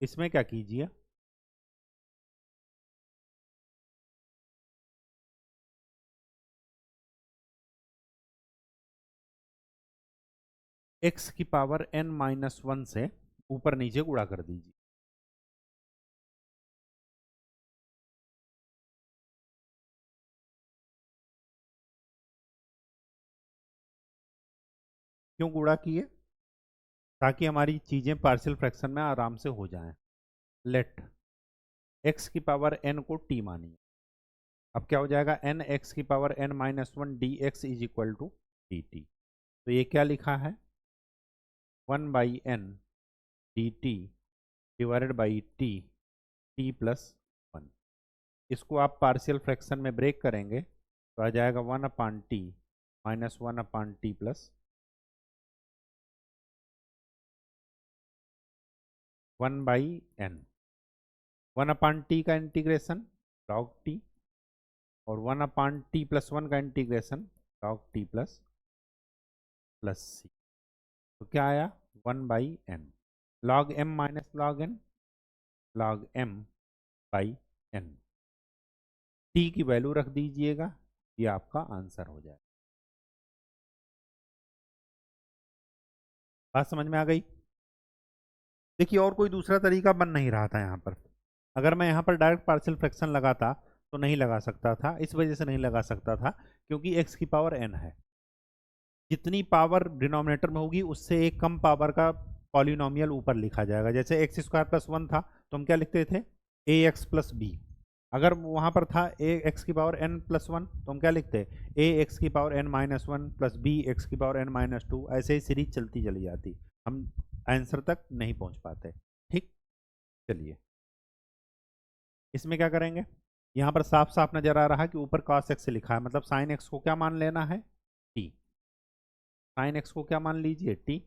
इसमें क्या कीजिए, x की पावर n-1 से ऊपर नीचे गुणा कर दीजिए, क्यों गुणा किए, ताकि हमारी चीजें पार्शियल फ्रैक्शन में आराम से हो जाएं। लेट x की पावर n को t मानिए, अब क्या हो जाएगा n x की power n-1 dx is equal to dt, तो ये क्या लिखा है 1/n dt divided by t plus 1, इसको आप पार्शियल फ्रैक्शन में ब्रेक करेंगे तो आ जाएगा 1/t -1/t plus 1/n, 1/t का इंटीग्रेशन log t और 1/t प्लस 1 का integration log t plus c, तो क्या आया 1/n log m minus log m by n, t की वैल्यू रख दीजिएगा, ये आपका आंसर हो जाए। बात समझ में आ गई। देखिए और कोई दूसरा तरीका बन नहीं रहा था यहाँ पर, अगर मैं यहाँ पर डायरेक्ट पार्शियल फ्रैक्शन लगाता तो नहीं लगा सकता था, इस वजह से नहीं लगा सकता था क्योंकि x की पावर n है, जितनी पावर डिनोमिनेटर में होगी उससे एक कम पावर का पॉलिनोमियल ऊपर लिखा जाएगा, जैसे एक्स स्क्वायर प्लस 1 था तो हम क्या लिखते थे ए एक्स प्लस बी, अगर वहां पर था ए एक्स की पावर n प्लस 1 तो हम क्या लिखते ए एक्स की power n-1 plus B x की पावर n-2, ऐसे ही सीरीज चलती चली जाती, हम आंसर तक नहीं पहुंच पाते, ठीक। चलिए इसमें क्या करेंगे, यहाँ पर साफ साफ नजर आ रहा है कि ऊपर cos x लिखा है, मतलब sin x को क्या मान लेना है t, sin x को क्या मान लीजिए t,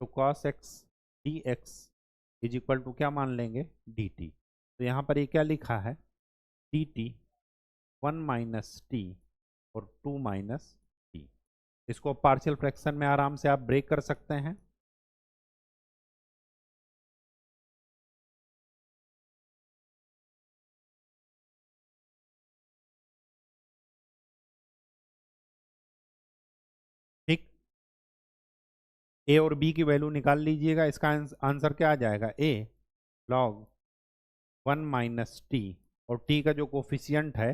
तो cos x dx is equal to क्या मान लेंगे dt, तो यहाँ पर ये क्या लिखा है dt 1 माइनस टी और 2 माइनस टी, इसको पार्शियल फ्रैक्शन में आराम से आप ब्रेक कर सकते हैं, ठीक। ए और बी की वैल्यू निकाल लीजिएगा, इसका आंसर क्या आ जाएगा ए लॉग 1 माइनस टी और टी का जो कोफिशियंट है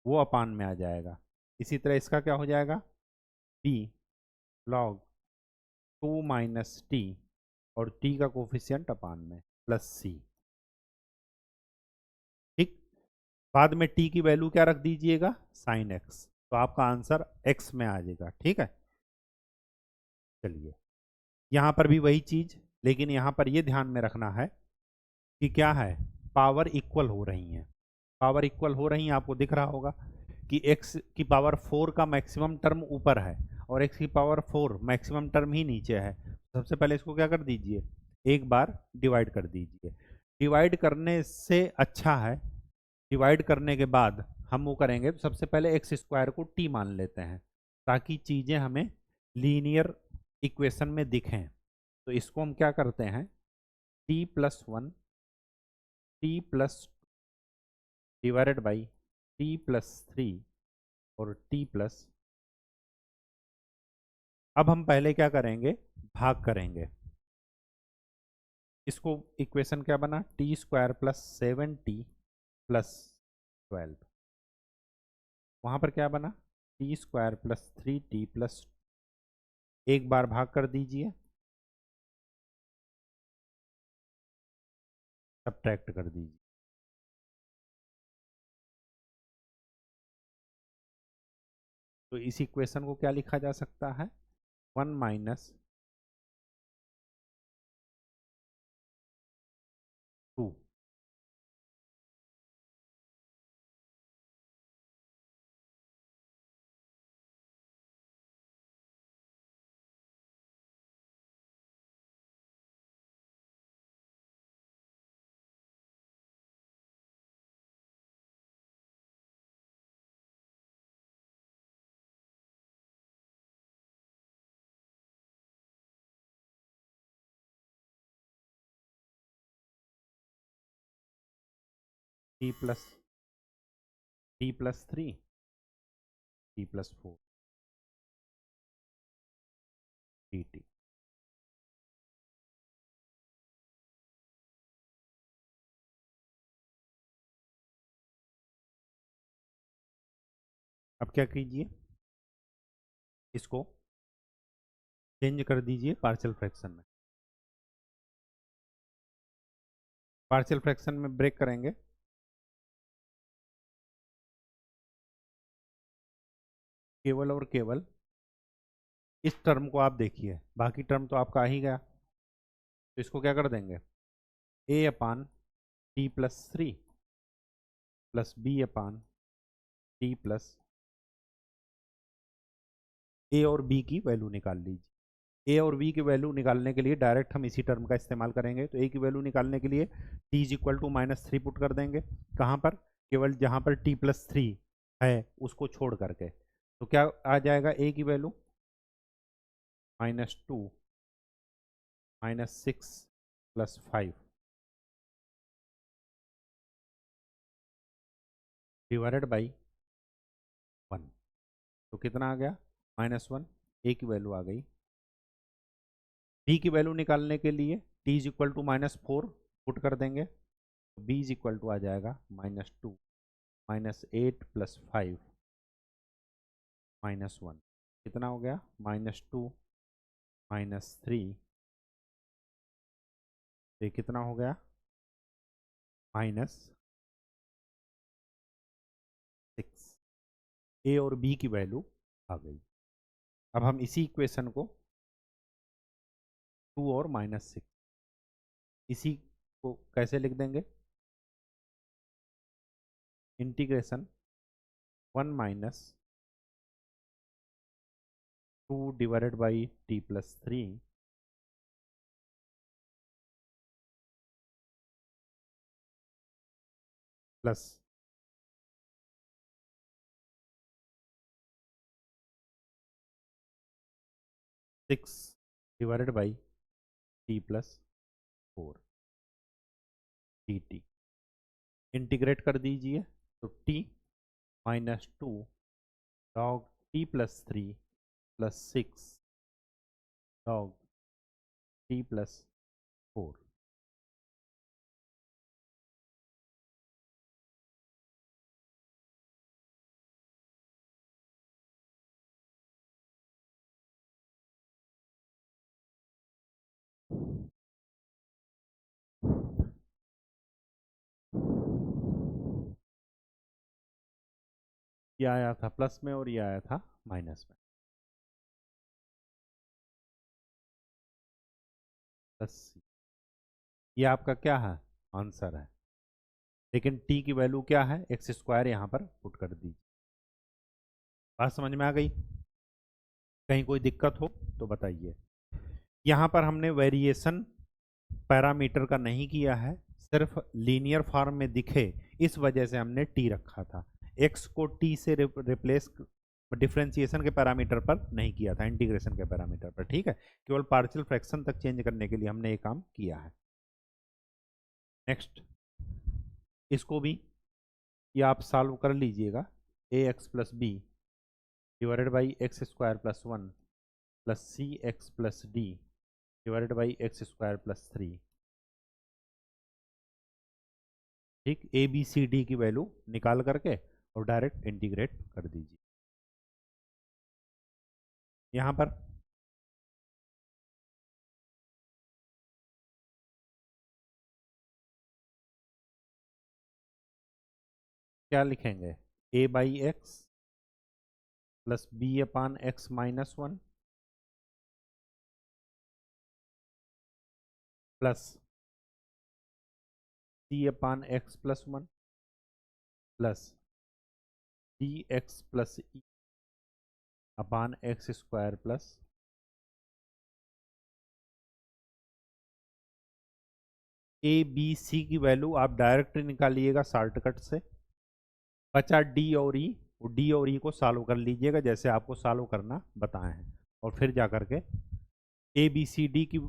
वो अपान में आ जाएगा, इसी तरह इसका क्या हो जाएगा बी लॉग 2 माइनस टी और टी का कोफिशियंट अपान में प्लस सी, ठीक। बाद में टी की वैल्यू क्या रख दीजिएगा साइन एक्स, तो आपका आंसर एक्स में आ जाएगा, ठीक है। चलिए, यहाँ पर भी वही चीज, लेकिन यहाँ पर ये ध्यान में रखना है कि क्या है, पावर इक्वल हो रही हैं। पावर इक्वल हो रही हैं, आपको दिख रहा होगा कि x की पावर 4 का मैक्सिमम टर्म ऊपर है और x की पावर 4 मैक्सिमम टर्म ही नीचे है। सबसे पहले इसको क्या कर दीजिए, एक बार डिवाइड कर दीजिए। डिवाइड करने से अच्छा है, डिवाइड करने के बाद हम वो करेंगे, तो सबसे पहले एक्स स्क्वायर को t मान लेते हैं ताकि चीज़ें हमें लीनियर इक्वेशन में दिखें। तो इसको हम क्या करते हैं, t+1 t+2 divided by t+3 और t+। अब हम पहले क्या करेंगे, भाग करेंगे। इसको इक्वेशन क्या बना, t² + 7t + 12। वहाँ पर क्या बना, t² + 3t+। एक बार भाग कर दीजिए, सब्ट्रैक्ट कर दीजिए। तो इस इक्वेशन को क्या लिखा जा सकता है, 1 - 2। t+3 t+4 dt। अब क्या कीजिए, इसको चेंज कर दीजिए पार्शियल फ्रैक्शन में। पार्शियल फ्रैक्शन में ब्रेक करेंगे, केवल और केवल इस टर्म को आप देखिए, बाकी टर्म तो आपका आ ही गया। तो इसको क्या कर देंगे, a/t+3 + b/t प्लस। ए और बी की वैल्यू निकाल लीजिए। ए और बी की वैल्यू निकालने के लिए डायरेक्ट हम इसी टर्म का इस्तेमाल करेंगे। तो ए की वैल्यू निकालने के लिए t = -3 पुट कर देंगे। कहाँ पर, केवल जहाँ पर t+3 है उसको छोड़ करके। तो क्या आ जाएगा, ए की वैल्यू -2 -6 + 5 डिवाइडेड बाई 1। तो कितना आ गया, -1। ए की वैल्यू आ गई। बी की वैल्यू निकालने के लिए t = -4 पुट कर देंगे। तो b आ जाएगा -2 -8 + 5 -1। कितना हो गया, -2 -3, ये कितना हो गया, -6। ए और बी की वैल्यू आ गई। अब हम इसी इक्वेशन को 2 और -6, इसी को कैसे लिख देंगे, integration 1 - 2 divided by t+3 plus 6 divided by t+4 dt। Integrate कर दीजिए, तो t -2 log t+3 + 6 log t+4। ये आया था प्लस में और ये आया था माइनस में। प्लस सी, ये आपका क्या है, आंसर है। लेकिन टी की वैल्यू क्या है, एक्स स्क्वायर यहाँ पर पुट कर दीजिए। बात समझ में आ गई? कहीं कोई दिक्कत हो तो बताइए। यहाँ पर हमने वेरिएशन पैरामीटर का नहीं किया है, सिर्फ लीनियर फॉर्म में दिखे इस वजह से हमने टी रखा था। एक्स को टी से रिप्लेस डिफ्रेंशिएशन के पैरामीटर पर नहीं किया था, इंटीग्रेशन के पैरामीटर पर, ठीक है। केवल पार्शियल फ्रैक्शन तक चेंज करने के लिए हमने ये काम किया है। नेक्स्ट, इसको भी ये आप सॉल्व कर लीजिएगा। A x plus B divided by x square plus one plus C x plus d divided by x square plus three. ठीक, ए बी सी डी की वैल्यू निकाल करके और डायरेक्ट इंटीग्रेट कर दीजिए। यहाँ पर क्या लिखेंगे, a by x plus B upon x minus one plus C upon x plus one plus d x plus e upon x square plus. A b c की वैल्यू आप डायरेक्ट निकालिएगा शॉर्टकट से, बचा डी और ई, वो डी और ई को सॉल्व कर लीजिएगा जैसे आपको सॉल्व करना बताए हैं, और फिर जा करके ए बी सी डी की,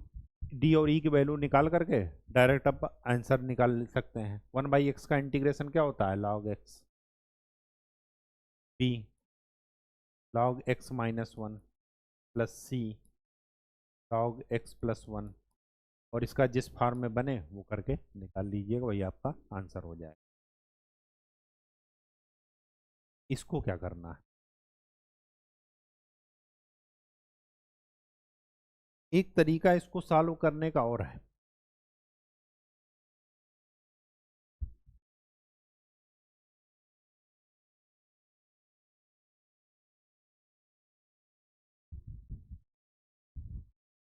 डी और ई की वैल्यू निकाल करके डायरेक्ट आप आंसर निकाल सकते हैं। 1/x का इंटीग्रेशन क्या होता है, log x, b log x minus one plus सी log x प्लस वन, और इसका जिस फॉर्म में बने वो करके निकाल लीजिएगा, वही आपका आंसर हो जाए। इसको क्या करना है, एक तरीका इसको सॉल्व करने का और है।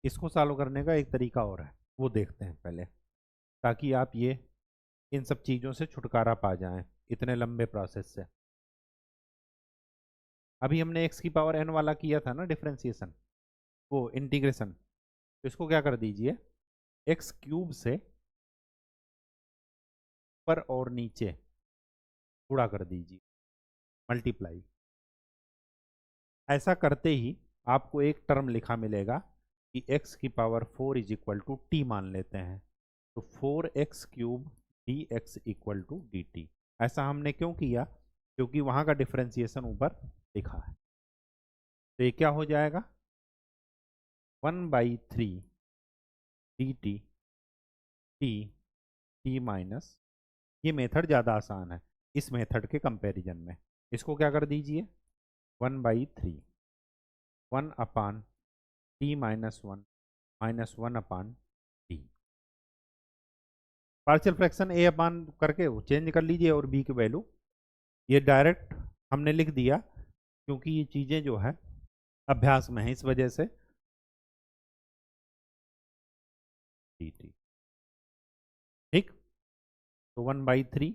इसको सॉल्व करने का एक तरीका और है, वो देखते हैं पहले, ताकि आप ये इन सब चीज़ों से छुटकारा पा जाएं इतने लंबे प्रोसेस से। अभी हमने x की पावर n वाला किया था ना डिफरेंशिएशन, वो इंटीग्रेशन, तो इसको क्या कर दीजिए, एक्स क्यूब से ऊपर और नीचे गुणा कर दीजिए, मल्टीप्लाई। ऐसा करते ही आपको एक टर्म लिखा मिलेगा कि x की power 4 is equal to t मान लेते हैं, तो 4x cube d x equal to d t. ऐसा हमने क्यों किया, क्योंकि वहाँ का डिफरेंशिएशन ऊपर लिखा है। तो ये क्या हो जाएगा, 1/3 D T T T minus, ये मेथड ज़्यादा आसान है इस मेथड के कंपैरिजन में। इसको क्या कर दीजिए, 1/3 1 upon T minus one minus 1 upon T. Partial fraction A अपान करके वो चेंज कर लीजिए, और बी की वैल्यू ये डायरेक्ट हमने लिख दिया, क्योंकि ये चीज़ें जो है अभ्यास में है, इस वजह से टी टी। ठीक, तो 1/3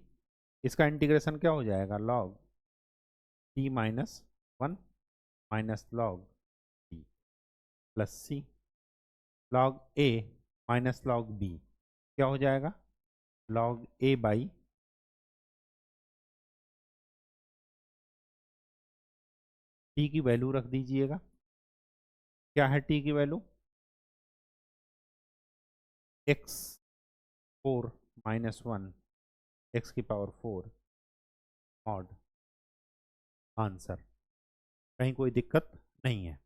इसका इंटीग्रेशन क्या हो जाएगा, log टी माइनस वन माइनस log t plus C log a minus log b, क्या हो जाएगा, log a बाई टी की वैल्यू रख दीजिएगा। क्या है टी की value, x 4 minus one x की पावर 4 मॉड आंसर। कहीं कोई दिक्कत नहीं है।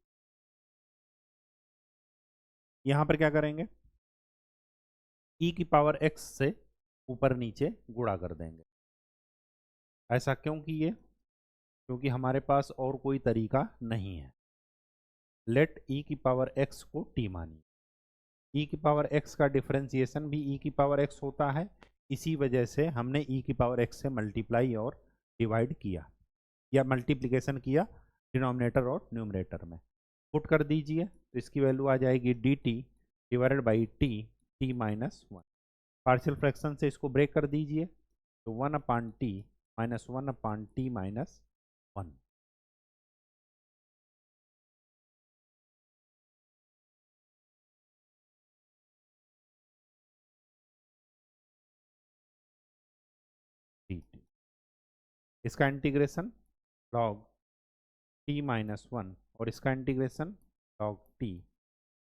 यहाँ पर क्या करेंगे, ई की पावर एक्स से ऊपर नीचे गुणा कर देंगे। ऐसा क्यों किए, क्योंकि हमारे पास और कोई तरीका नहीं है। लेट ई की पावर एक्स को टी मानिए, ई की पावर एक्स का डिफरेंशिएशन भी ई की पावर एक्स होता है, इसी वजह से हमने ई की पावर एक्स से मल्टीप्लाई और डिवाइड किया, या मल्टीप्लिकेशन किया डिनोमिनेटर और न्यूमरेटर में। पुट कर दीजिए, तो इसकी वैल्यू आ जाएगी D T divided by T minus 1। Partial fraction से इसको ब्रेक कर दीजिए, तो 1 upon T minus 1 upon T minus 1। इसका इंटीग्रेशन लॉग टी माइनस 1 और इसका इंटीग्रेशन लॉग टी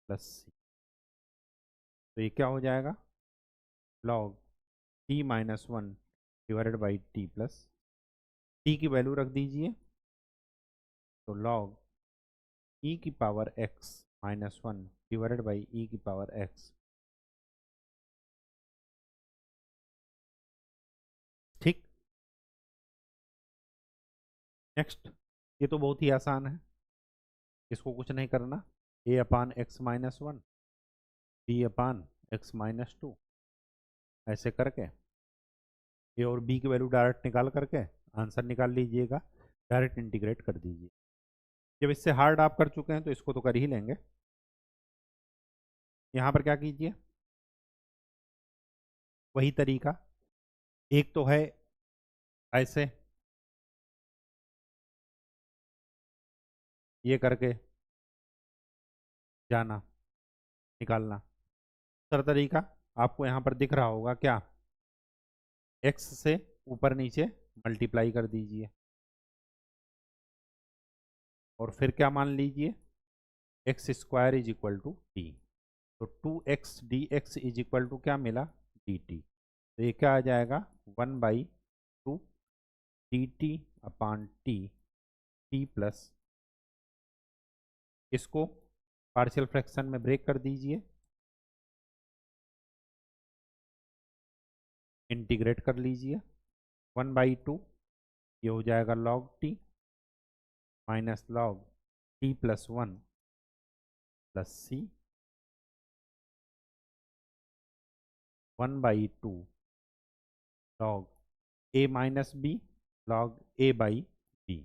प्लस सी। तो ये क्या हो जाएगा, log T minus 1 divided by T plus T की वैल्यू रख दीजिए, तो लॉग ई की power x minus 1 divided by E की पावर एक्स। ठीक, नेक्स्ट, ये तो बहुत ही आसान है, इसको कुछ नहीं करना। ए upon x minus 1 B upon x minus 2, ऐसे करके ए और बी की वैल्यू डायरेक्ट निकाल करके आंसर निकाल लीजिएगा, डायरेक्ट इंटीग्रेट कर दीजिए। जब इससे हार्ड आप कर चुके हैं तो इसको तो कर ही लेंगे। यहाँ पर क्या कीजिए, वही तरीका, एक तो है ऐसे ये करके जाना निकालना। दूसरा तरीका आपको यहाँ पर दिख रहा होगा, क्या, एक्स से ऊपर नीचे मल्टीप्लाई कर दीजिए और फिर क्या मान लीजिए, x square is equal to t. तो 2x dx is equal to क्या मिला, dt। तो ये क्या आ जाएगा, 1/2 dt अपान टी प्लस, इसको पार्शियल फ्रैक्शन में ब्रेक कर दीजिए, इंटीग्रेट कर लीजिए। 1/2 ये हो जाएगा log t minus log t plus 1 plus c, 1/2 log a minus b log a by b.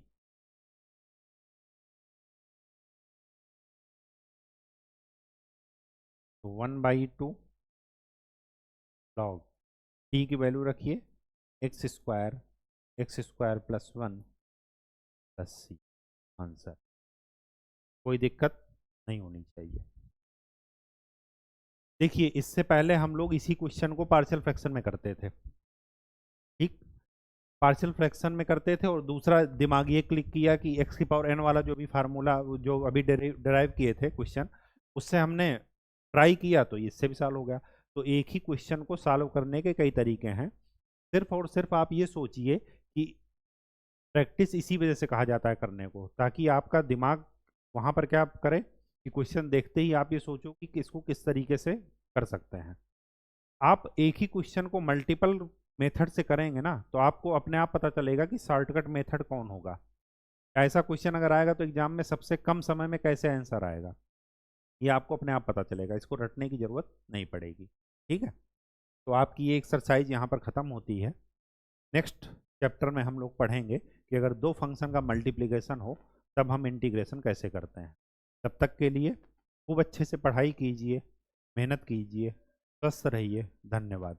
तो 1/2 log t की वैल्यू रखिए एक्स स्क्वायर प्लस 1 प्लस सी, आंसर। कोई दिक्कत नहीं होनी चाहिए। देखिए, इससे पहले हम लोग इसी क्वेश्चन को पार्शियल फ्रैक्शन में करते थे, ठीक, पार्शियल फ्रैक्शन में करते थे, और दूसरा दिमाग ये क्लिक किया कि एक्स की पावर एन वाला जो भी फार्मूला जो अभी डिराइव किए थे क्वेश्चन, उससे हमने ट्राई किया तो इससे भी सॉल्व हो गया। तो एक ही क्वेश्चन को सॉल्व करने के कई तरीके हैं, सिर्फ और सिर्फ आप ये सोचिए कि प्रैक्टिस इसी वजह से कहा जाता है करने को, ताकि आपका दिमाग वहाँ पर क्या करे कि क्वेश्चन देखते ही आप ये सोचो कि इसको किस तरीके से कर सकते हैं। आप एक ही क्वेश्चन को मल्टीपल मेथड से करेंगे ना, तो आपको अपने आप पता चलेगा कि शॉर्टकट मेथड कौन होगा। ऐसा क्वेश्चन अगर आएगा तो एग्जाम में सबसे कम समय में कैसे आंसर आएगा, ये आपको अपने आप पता चलेगा, इसको रटने की ज़रूरत नहीं पड़ेगी। ठीक है, तो आपकी ये एक्सरसाइज यहाँ पर ख़त्म होती है। नेक्स्ट चैप्टर में हम लोग पढ़ेंगे कि अगर दो फंक्शन का मल्टीप्लिकेशन हो तब हम इंटीग्रेशन कैसे करते हैं। तब तक के लिए खूब अच्छे से पढ़ाई कीजिए, मेहनत कीजिए, स्वस्थ रहिए, धन्यवाद।